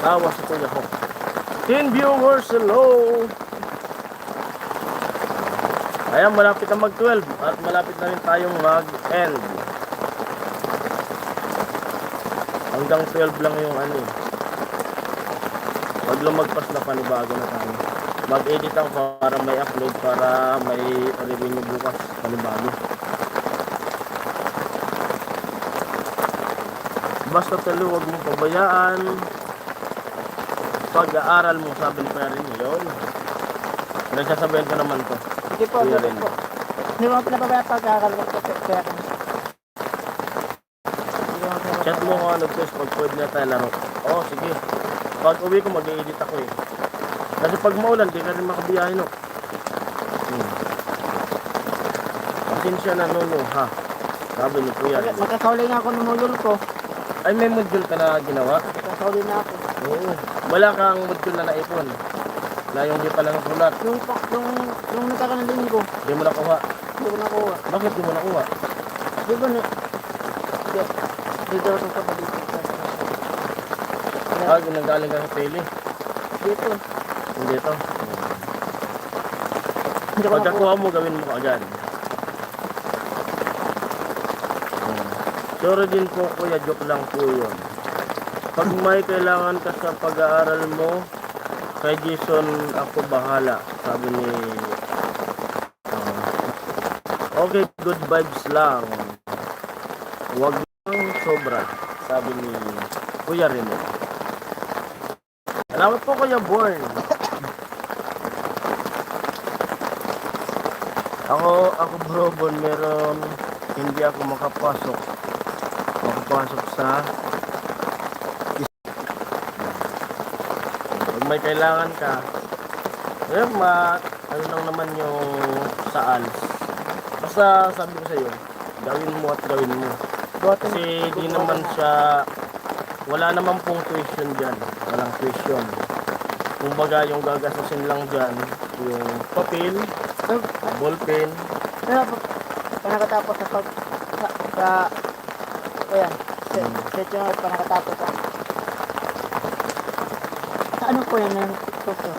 Tawa si Kuya Hawk. 10 viewers, hello! Ayan, malapit na mag-12 at malapit na rin tayong mag-end. Hanggang 12 lang yung ano eh. Pag lumagpas na panibago na tayo. Mag-edit ako para may upload, para may revenue bukas panibago. Basta talo, huwag mong pabayaan pag-aaral mo, sabi ni Kuya Rini, yun. Nagsasabihan ko naman to. Sige po, Kuya sige Rini. po. Hindi mo pinapabaya pagkakalagay ko kaya kami. Chat mo kung ano guys, pag pwede na tayo laro. Oo, sige. Pag uwi ko, mag-edit ako eh. Kasi pag maulan, di ka rin makabiyahin no. Pasensya na no, ha. Sabi ni Kuya. Nagkasauli nga ako ng module ko. Ay, may module ka na ginawa? Nagkasauli na ako. Oo. Wala kang module na naipon. Na yung di pala nasulat. Yung nagkakaroon ng linggo, Di mo nakuha. hindi ko nakuha. Bakit di mo nakuha? Di ba na? Hindi daw itong kapatid. Ah, ginagaling ka sa tele. Dito. Hindi to. Hindi ko nakuha. Pagkakuha mo, gawin mo agad. Sorry din po kuya, joke lang po yun. Pag may kailangan ka sa pag-aaral mo, kay Jason ako bahala, sabi ni okay, good vibes lang. Huwag lang sobra, sabi ni Kuya Rene. Salamat po Kuya Born. Ako bro Born, meron hindi ako makapasok sa pag may kailangan ka, ayun, ano lang naman yung sa ALS. Basta sabi ko sa'yo, gawin mo at gawin mo. Kasi di naman siya, wala naman pong tuition dyan. Walang tuition. Kumbaga yung gagastusin lang dyan, yung papel, ballpen. Pero pag nakatapos ayan, set yung pag nakatapos sa ano po yun yung tuto?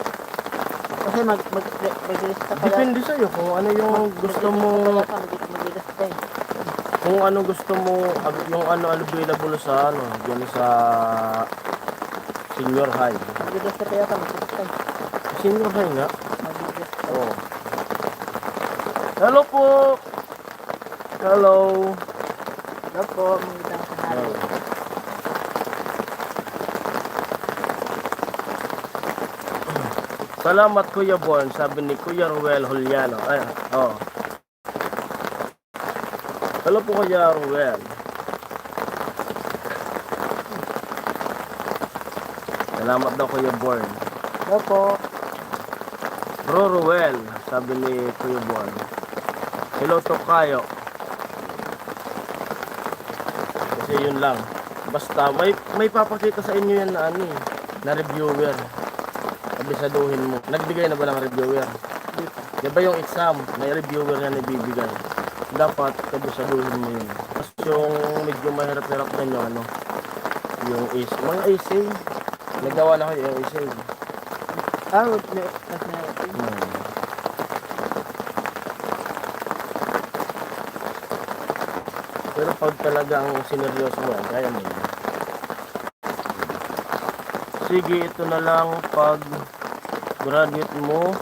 Kasi mag-lista pala. Depende sa'yo kung ano yung gusto mo, Mag-lista eh. kung ano gusto mo, yung ano available sa ano, dyan sa senior high. Mag-lista kaya ka, mag-lista. Senior high nga? Mag-lista. Oo. Hello po! Hello! Hello po, magandang tanghali. Salamat Kuya Born, sabi ni Kuya Ruel Juliano. Ay, oh. Hello po Kuya Ruel. Salamat daw Kuya Born. Hello po. Bro Ruel, sabi ni Kuya Born. Hello Tokayo. Kasi yun lang. Basta may papakita sa inyo yan na ano eh, na reviewer. Abisaduhin mo. Nagbigay na ba ng reviewer? Di ba yung exam, may reviewer yan ibibigay. Dapat abisaduhin mo yun. Tapos yung medyo mahirap-hirap na yung ano, yung essay. Mga essay, nagawa na kayo yung essay. Pero pag talagang sineryoso mo yan, kaya mo yun. Sige, ito na lang pag graduate mo,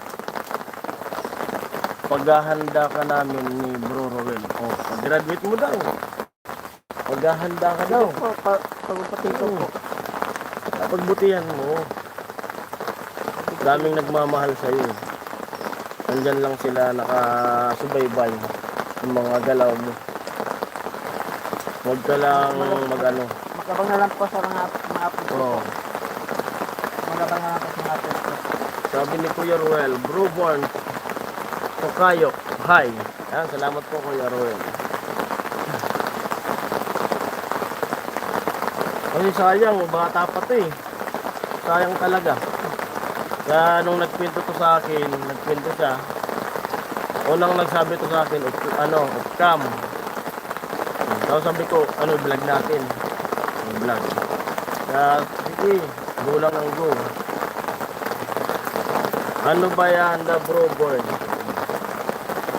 paghahanda ka namin ni Bro Roel. Oh, pag graduate mo daw. Paghahanda ka daw. Pagpapatid ko po. Pagbutihan mo. Daming nagmamahal sa iyo. Nandyan lang sila nakasubaybay ng mga galaw mo. Huwag ka lang mag-ano. Magkabang na lang po sa mga apos ko. Oh. Magkabang na lang po sa mga apos ko. Sabi ni Kuya Ruel, Bro Born, Tokayo, hi. Yan, salamat po Kuya Ruel. Kasi sayang, bata pa to eh. Sayang talaga. Kaya nung nagkwento to sa akin, nagkwento siya. Unang nagsabi to sa akin, cam. Tapos sabi ko, vlog natin. Vlog. Kaya, sige, go lang ang go. Ano ba yan, the Bro Born?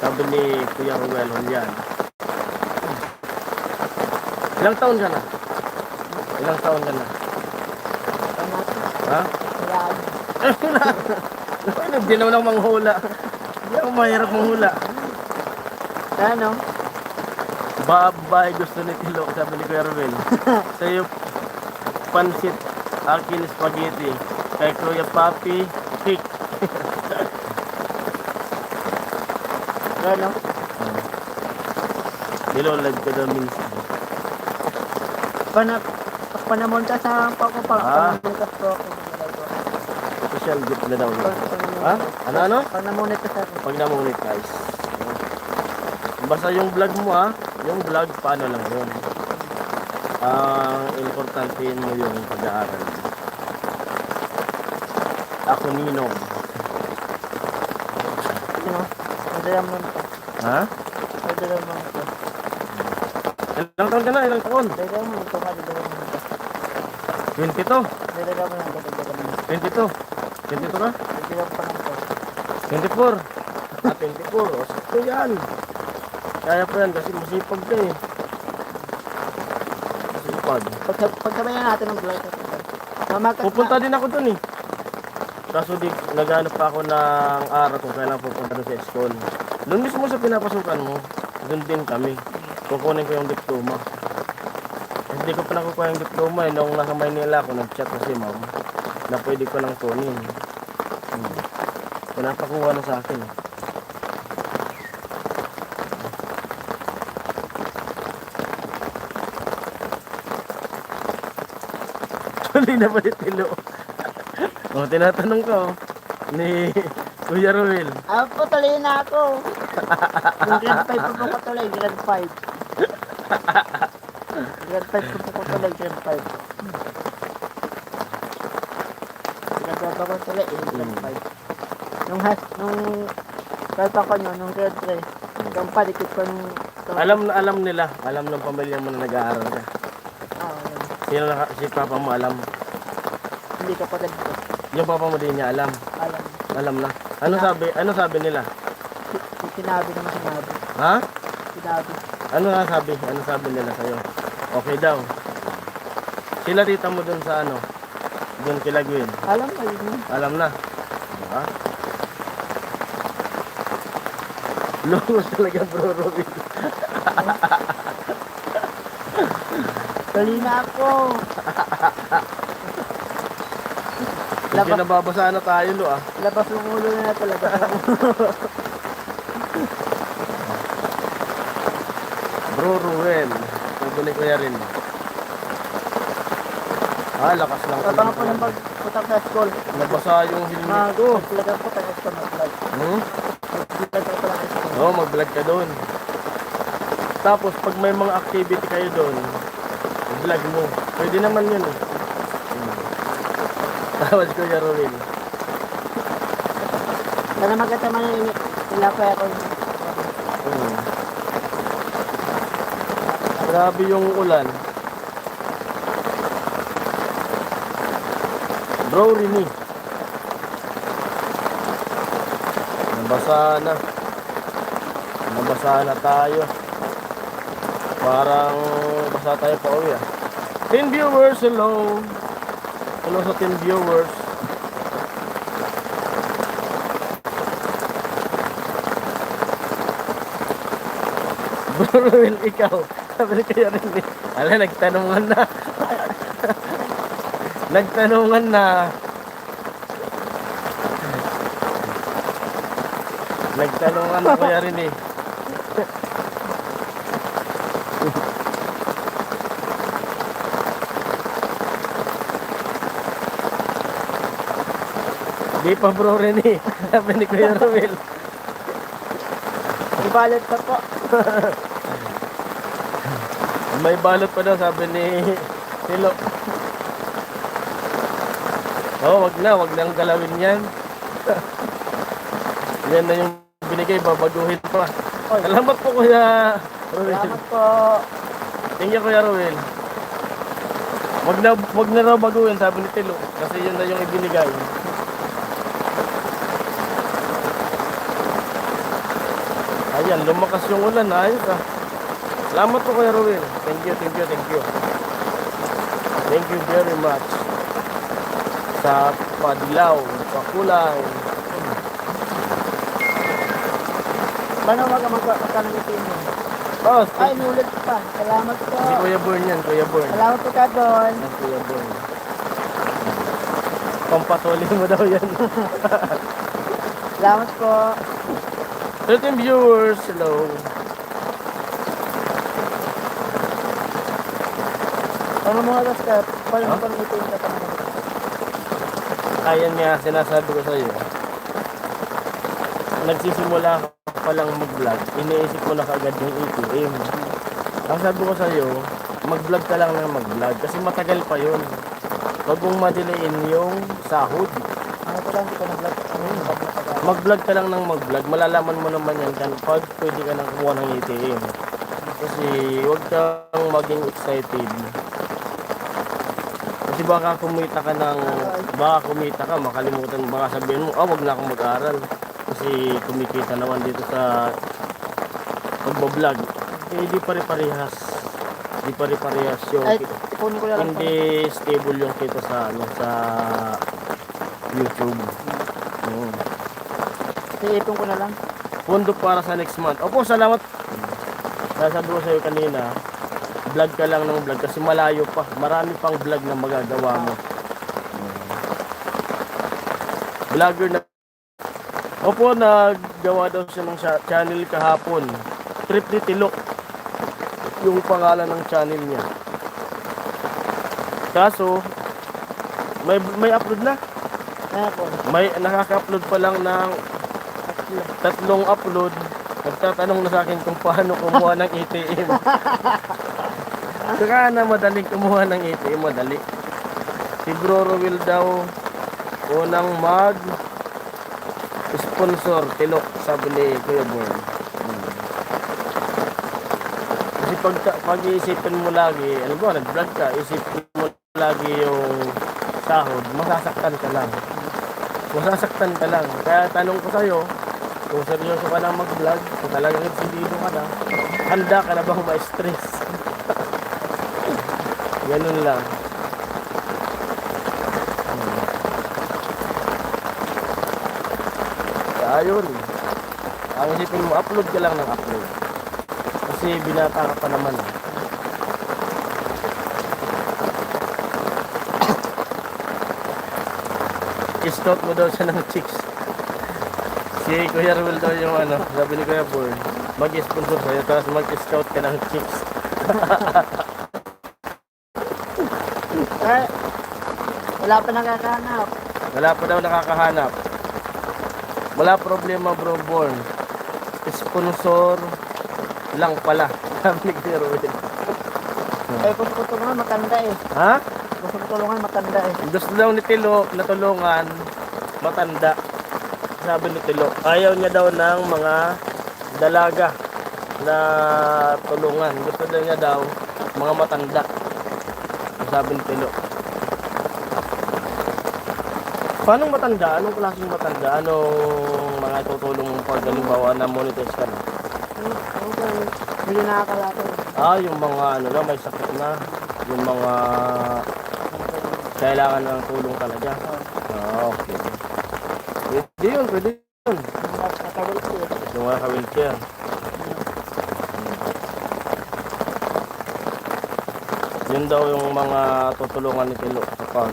Sabi ni Kuya Ruel Julian. Ilang taon ka na? Ilang taon ka na? Ha? Hindi naman ako manghula. Hindi ako mahirap manghula. Ano? Babay gusto ni Tilo, sabi ni Kuya Ruel. Sa'yo, pansit, akin spaghetti. Kay Kuya Papi, cake. Ano? Nilolag ka daw minsan. Panamunta sa pako pa. Panamunta sa pako. Social gift na daw yun. Ha? Ano? Panamunta sa pako. Pag na-monetize. Basta yung vlog mo yung vlog paano lang yun. Ang importante mo yung pag-aaral. Ako Ninong. Ano? Madala mo ito. Ha? Madala mo ito. Ilang taon ka na? Ilang taon? Madala mo ito. Madala mo ito. 22? Madala mo ito. 22? 22 ka? Madala mo ito. 24? 24. O, sakto yan. Kaya pa yan kasi masipag ka eh. Masipag. Pagsabayan natin ng vlog. Pupunta din ako dun eh. Kaso naghanap pa ako ng araw kung kailan pupunta dun sa school. Doon mismo sa pinapasukan mo, doon din kami. Kukunin ko yung diploma. Hindi ko pa nakukuha yung diploma eh. Nung nasa Maynila ako, nag-chat ko si ma'am na pwede ko lang kunin. Pinapakuha na sa akin. Tuloy na ba ni Tilo? O, tinatanong ko ni Kuya Ruel. Po, tuloy na ako. Yung grade 5 po ko tuloy, grade 5. Grade 5 po ko tuloy, grade 5. Grade 5 ko tuloy, grade 5. Nung kahit ako nyo, nung grade 3, yung palikit ko nung... Alam nila, alam ng pamilya mo na nag-aaral ka. Si Papa mo alam. Hindi ka pa dito. Yung Papa mo din niya alam. Alam. Alam na. Ano sabi nila? Sinabi naman sinabi. Ha? Sinabi. Ano sabi nila sa'yo? Okay daw. Sila tita mo dun sa ano? Dun kila Gwen. Alam mo yun. Alam na. Diba? Lungos talaga bro Robin. Dali na ako. Hindi nababasa na tayo lo ah. Labas yung ulo na talaga. Bro Ruel. Tutuloy ko rin. Lakas lang. Tatanga po ng pagputak sa school. Nabasa yung helmet ko. Maglagan po tayo sa mag-vlog. Maglagan po lang sa school. Oo, mag-vlog ka doon. Tapos, pag may mga activity kayo doon, vlog mo. Pwede naman yun eh. Tawad ko ya Ruel. Sana magkasama na ilapay ako. Grabe yung ulan. Bro Rini. Nabasa na tayo. Parang basa tayo pa uwi ah. 10 viewers, hello. Hello sa 10 viewers. Bro Ruel, ikaw. Sabi kaya rin eh. Nagtanungan na. Nagtanungan na. Nagtanungan na kuya rin eh. Di pa bro rin eh. Sabi ni Kuya Ruel. Ibalot pa po. May balot pa daw sabi ni Hilo. Wag nang galawin yan. Yan na yung binigay, babaguhin pa. Salamat po Kuya Ruel. Salamat po. Thank you Kuya Ruel. Wag na raw baguhin sabi ni Tilo. Kasi yun na yung ibinigay. Ayan, lumakas yung ulan. Ayos ah. Salamat po Kuya Ruel. Thank you. Thank you very much. Sa padilaw, pakulay. Paano magkakanagitin mo? Oh, Ay, nulit pa. Salamat po. si Kuya Born yan, Kuya Born. Salamat po ka doon. Yan, Kuya Born. Pampatuli mo daw yan. Salamat po. 13 viewers, hello. Ano mga gaskat? Paano magkakanagitin ka pa? Ayan nga, sinasabi ko sa iyo. Nagsisimula ka pa lang mag-vlog, iniisip mo na kaagad yung ATM. Ang sabi ko sa iyo, mag-vlog ka lang ng mag-vlog kasi matagal pa yun. Huwag mong madiliin yung sahod. Ano ko lang, hindi ko nag-vlog. Mag-vlog ka lang ng mag-vlog, malalaman mo naman yan pag pwede ka nang kumuha ng ATM. Kasi huwag kang maging excited. Kasi baka kumita ka, makalimutan, baka sabihin mo, wag na akong mag-aaral. Kasi kumikita naman dito sa pagbablog. Eh, di pare-parehas. Di pare-parehas yung Ay, ipunin ko na lang. hindi stable yung kita sa YouTube. Iipon ko na lang. Pondo para sa next month. Opo, salamat. Sabi ko sa'yo kanina, vlog ka lang ng vlog kasi malayo pa. Marami pang vlog na magagawa mo. Vlogger na. Opo, naggawa daw siya ng channel kahapon. Trip ni Tilok. Yung pangalan ng channel niya. Kaso, may upload na. May nakaka-upload pa lang ng 3 upload. Nagtatanong na sa akin kung paano kumuha ng ATM. Saka na madaling kumuha ng ATM, madali. Si Bro Ruel daw unang sponsor Tilok, sabi ni Kuya Born. Kasi pag iisipin mo lagi, alam mo, nag-vlog ka, isipin mo lagi yung sahod, masasaktan ka lang. masasaktan ka lang. Kaya tanong ko sa'yo, kung seryoso ka na mag-vlog, kung talagang nagsindido ka na, handa ka na bang ma-stress? Ganun lang. Kaya yun. Ang isipin mo, upload ka lang ng upload. Kasi binata ka pa naman. I-scout mo daw siya ng chicks. Si Kuya Ruel daw yung ano, sabi ni Kuya Born, mag-sponsor sa'yo, tapos mag-scout ka ng chicks. Eh, wala pa nakakahanap. Wala pa daw nakakahanap. Wala problema bro Born. Sponsor lang pala. Sabi ni Kuya Ruel. Eh, gusto ko tulungan matanda eh. Ha? Gusto ko tulungan matanda eh. Gusto daw ni Tilo na tulungan matanda. Sabi ni Tilo, ayaw niya daw ng mga dalaga na tulungan. Gusto daw niya daw mga matanda. Sabi ni Tilo. Paano matanda? Anong klaseng matanda? Anong mga tutulong mo pag halimbawa na monetize ka na? Hindi nakakalapit. Yung mga ano na may sakit na. Yung mga kailangan ng tulong talaga. Okay. Pwede yun, pwede yun. Nakawilchir. Yung mga ka-wheelchair. Yun daw yung mga tutulungan ni Tilo kapag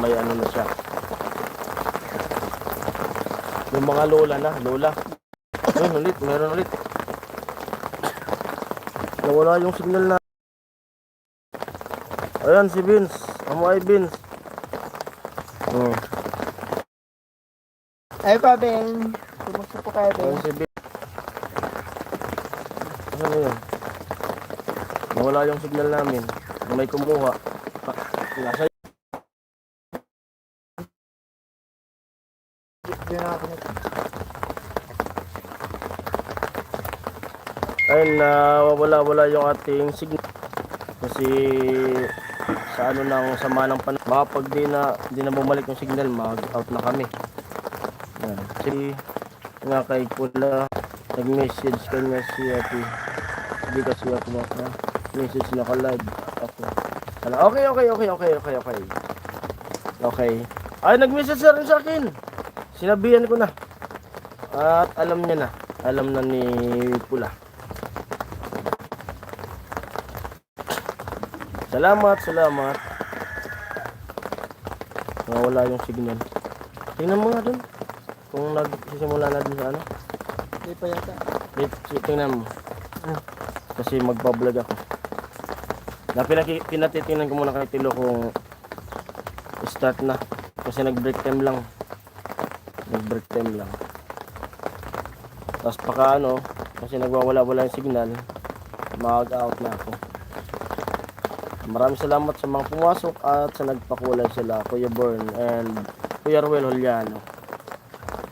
may ano na siya. Yung mga lola na, lola. Meron ulit. Nawala yung signal na. Ayan si Vince. Ay Vince. Ay pa, Ben. Kumusta po kayo, Ben? Ayan si Vince. Ano yun? Nawala yung signal namin. May kumuha. Nasa Hindi nakakalapit. ayun na wala yung ating signal. Kasi sa ano nang sama ng panahon. Baka pag di na bumalik yung signal, mag-out na kami. Yan. Si nga kay Kula, nag-message kanya si Ate. Hindi kasi ako message na ka-live. Okay. Ay, nag-message na rin sa akin. Sinabihan ko na. At alam niya na. Alam na ni Pula. Salamat. Nawala yung signal. Tingnan mo nga dun. Kung nagsisimula na dun sa ano. Hindi pa yata. Tingnan mo. Kasi magbablog ako. Pinatitingnan ko muna kay Tilo kung start na. Kasi nag-break time lang. Tapos paka ano, kasi nagwawala-wala yung signal, mag-out na ako. Maraming salamat sa mga pumasok at sa nagpakulay sila, Kuya Born and Kuya Ruel Juliano.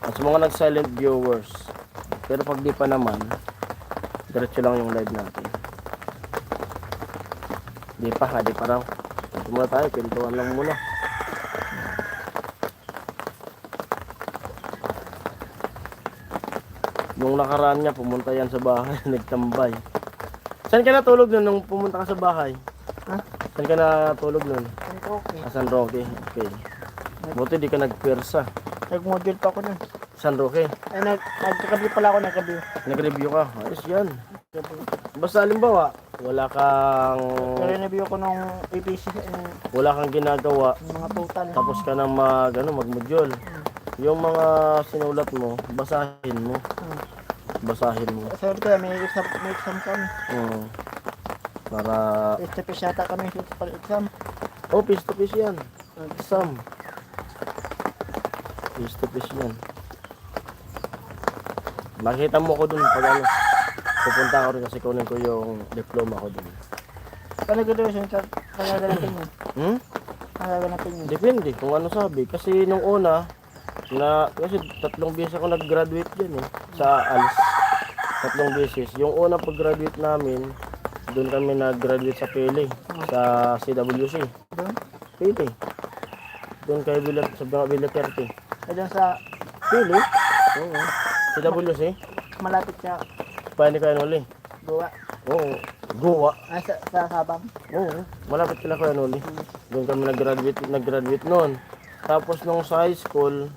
At sa mga nag-silent viewers. Pero pag di pa naman, diretso lang yung live natin. Di pa raw. Ito muna tayo, pintuan lang muna. Nung nakaraan niya, pumunta yan sa bahay, nagtambay. Saan ka natulog nun nung pumunta ka sa bahay? Ha? Saan ka natulog nun? Okay. San Roque, okay. Buti di ka nagpwersa. Nag-module pa ako nun. San Roque, Ay, nag-review pala ako, nag-review. nag-review ka. Ayos yan. Basta halimbawa, wala kang Nag-review ko nung ABC, ginagawa, yung mga total. tapos ka na mag-module. Yung mga sinulat mo, basahin mo. Sabi ko, may exam kami. Para Face to face yata kami sa exam. face to face yan. Exam. Face to face yan. Makita mo ko dun pag ano. Pupunta ako rin kasi kunin ko yung diploma ko dun. Paano graduation sa kagaganapin yun? Kagaganapin yun. Depende kung ano sabi. Kasi nung una, kasi 3 beses ako nag-graduate dyan sa ALS. 3 beses. Yung una pag-graduate namin, doon kami nag-graduate sa PLA, sa CWC. Doon? PLA. Doon kay Villa, sa Villa 30. Ay, doon sa Pili? Oo. Sa WC? malapit sa Paano kayo nuli? Goa. Oo. Goa. Ay, sa Sabang. Oo. Malapit kila kayo nuli. Doon kami nag-graduate noon. Tapos nung sa high school,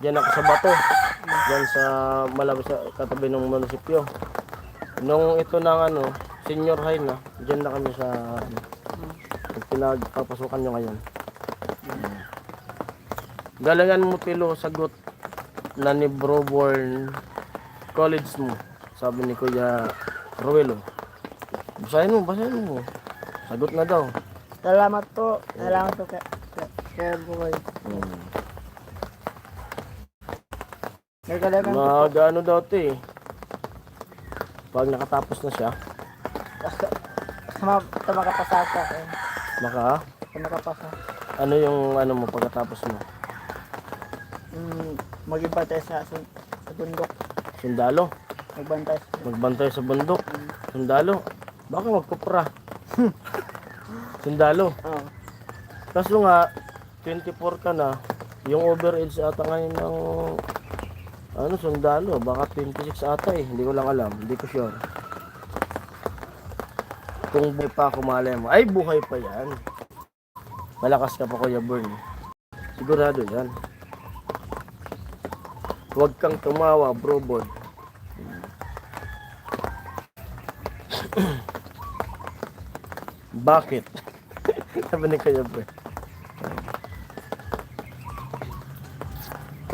diyan ako sa Bato. Diyan sa malapit sa katabi ng munisipyo. Nung ito ng senior high na, diyan na kami sa pinagpapasukan nyo ngayon. Galangan mo Tilo, sagot na ni Broborn college mo. Sabi ni Kuya Ruelo. Basahin mo. Sagot na daw. Salamat po. Salamat po kay Boy. Nagkalaman ko po. Mag-ano daw ito eh. Pag nakatapos na siya, Sa makapasa ka. maka, Sa makapasa. ano yung ano mo pagkatapos mo? Mag-ibantay sa bundok. Sundalo? Magbantay. Magbantay sa bundok? Sundalo? Baka magkupra. Sundalo? Oo. Kaso nga, 24 ka na, yung overage ata ngayon ng sundalo, baka 26 ata eh, hindi ko lang alam, hindi ko sure. Kung buhay pa ako malay mo, ay buhay pa yan. Malakas ka pa Kuya Bern. Sigurado yan. Huwag kang tumawa, bro boy. Bakit? Sabi ni Kuya Bern.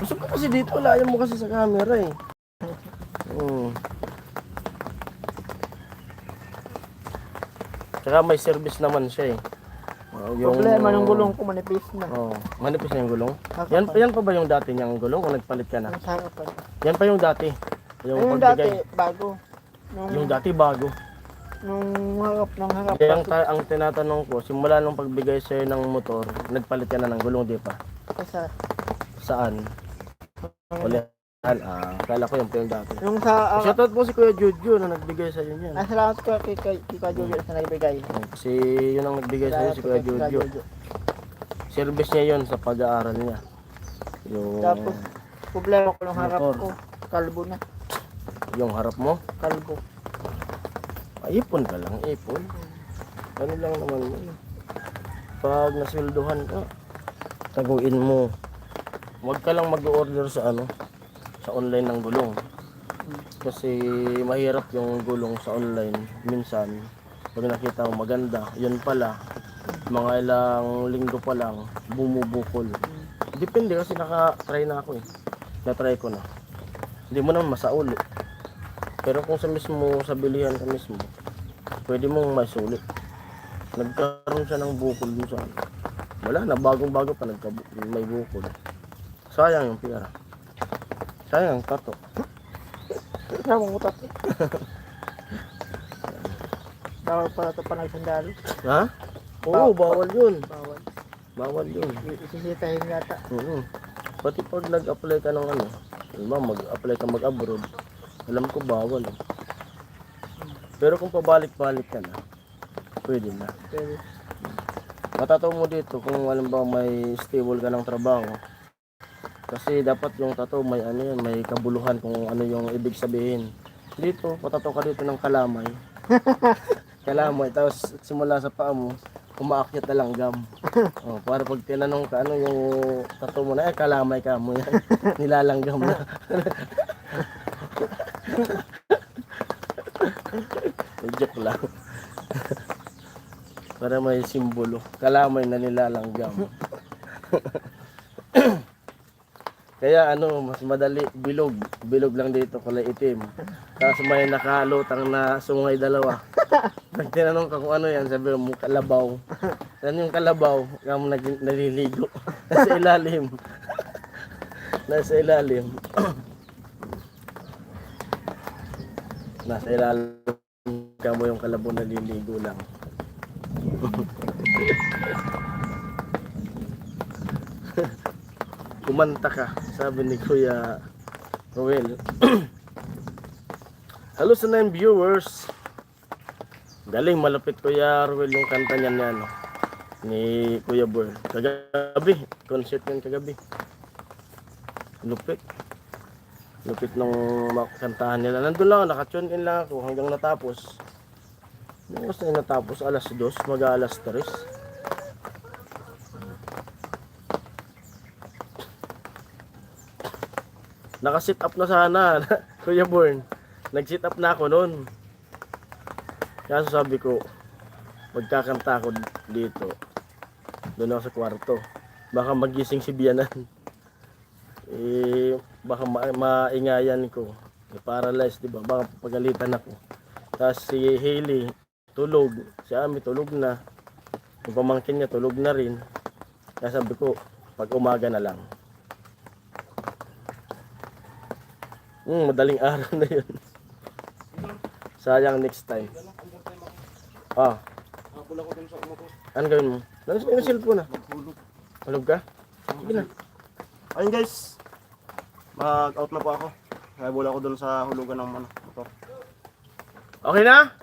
Gusto ko kasi dito, layo mo kasi sa camera eh. Tsaka may service naman siya eh. Problema ng gulong ko manipis na. Manipis na yung gulong. Yan pa ba yung dati niyang gulong o nagpalit ka na? Ang harapan. Yan pa yung dati. Yung dati bago. Yung dati bago. Nung harap ng harap. Kaya ang tinatanong ko, simula nung pagbigay sa'yo ng motor, nagpalit ka na ng gulong, di pa? Sa Saan? Ulit. Akala ko yung pa yung dati. yung sa Shoutout po si Kuya Jojo na nagbigay sa'yo niyan. salamat ko kay Jojo sa nagbigay. Kasi yun ang nagbigay sa'yo si Kuya Jojo. Service niya yun sa pag-aaral niya. Yung, Tapos problema ko ng harap motor. ko. Kalbo na. Yung harap mo, Kalbo. ipon ka lang, ipon. Ano lang naman yun. Pag nasilduhan ka, taguin mo. Huwag ka lang mag-order sa sa online ng gulong. Kasi mahirap yung gulong sa online. Minsan, pag nakita mo maganda, yun pala, mga ilang linggo pa lang, bumubukol. Depende kasi naka-try na ako eh. Na-try ko na. Hindi mo naman masauli. Pero kung sa bilihan ka mismo, pwede mong masulit. Nagkaroon siya ng bukol dun sa wala na, bagong-bago pa may bukol. Sayang yung pera. Sayang yung tato. Namang utak. Bawal pala ito pa nagsandalo. Ha? Oo, bawal yun. Bawal. Bawal yun. Isisitahin yata. Pati pag nag-apply ka ng mag-apply ka mag-abroad, alam ko bawal eh. Pero kung pabalik-balik ka na, pwede na. Pwede. Matataw mo dito kung alam ba may stable ka ng trabaho. Kasi dapat yung tattoo may may kabuluhan kung ano yung ibig sabihin. Dito, patataw ka dito ng kalamay. Kalamay, tapos simula sa paa mo, umaakyat na langgam. Para pag tinanong ka ano yung tattoo mo na, kalamay ka mo yan. Nilalanggam na. Joke lang. Para may simbolo. Kalamay na nilalanggam. Kaya mas madali, bilog. Bilog lang dito, kulay itim. Tapos may nakalutang na sungay dalawa. Pag tinanong ka kung ano yan, sabi mo, kalabaw. Yan yung kalabaw, kamo naliligo. Nasa ilalim. Nasa ilalim. Nasa ilalim. Kamo yung kalabaw naliligo lang. Kumanta ka, sabi ni Kuya Roel. Hello sa 9 viewers. Galing, malapit Kuya Roel yung kanta niya na ni Kuya Born. Kagabi, concert yun kagabi. Lupit. Lupit nung kantahan nila. Nandun lang, nakatune in lang ako hanggang natapos. Yung gusto na natapos, alas 2, mag-alas 3. Naka-sit up na sana, Kuya Born. Nag-sit up na ako noon. Kaya sabi ko, magkakanta ako dito. Doon ako sa kwarto. Baka magising si Bianan. Baka maingayan ko. Paralyzed, di ba? Baka pagalitan ako. Tapos si Hailey, tulog. Si Ami, tulog na. Yung pamangkin niya, tulog na rin. Kaya sabi ko, pag umaga na lang. Madaling araw na yun. Sayang next time. Habol ako dun sa motor. Ano gawin mo? Nalis mo yung cellphone na. Maghulog. Hulog ka? Sige na. Ayun guys. Mag-out na po ako. Habol ako dun sa hulugan ng motor. Okay na?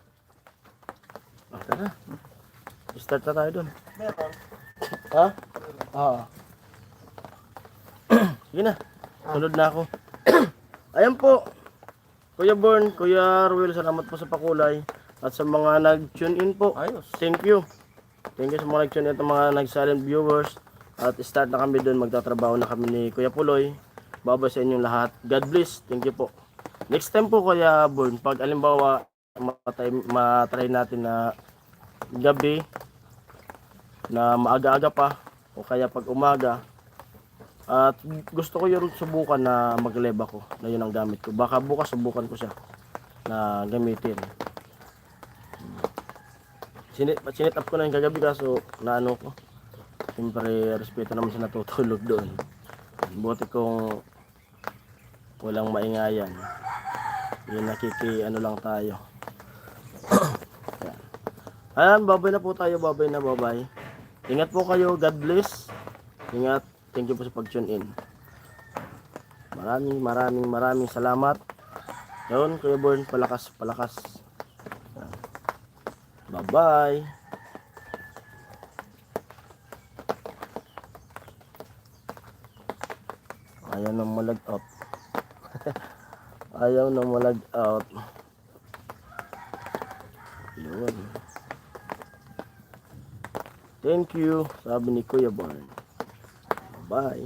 Tara. Start na tayo dun. Meron. Ha? Oo. Sige na. Sunod na ako. Ayan po. Kuya Born, Kuya Ruel, salamat po sa pakulay. At sa mga nag-tune in po. Ayos. Thank you. Thank you sa mga nag-tune in at mga nag-silent viewers. At start na kami dun. Magtatrabaho na kami ni Kuya Puloy. Babay sa inyong lahat. God bless. Thank you po. Next time po, Kuya Born, pag alimbawa matry natin na gabi na maaga-aga pa o kaya pag umaga at gusto ko yung subukan na mag-live ako na yun ang gamit ko. Baka bukas subukan ko siya na gamitin. Sinit up ko na yung kagabi kaso na ano ko. Siyempre respeto naman siya natutulog doon. Buti kong walang maingayan. Yun ano lang tayo. Ayan, babay na po tayo, babay na, babay. Ingat po kayo, God bless. Ingat, thank you po sa pag-tune in. Maraming salamat. Yun, Kuya Born, palakas. Bye-bye. Ayaw na malag out. Ayaw na malag out. Yun. Thank you, sabi ni Kuya Born. Bye.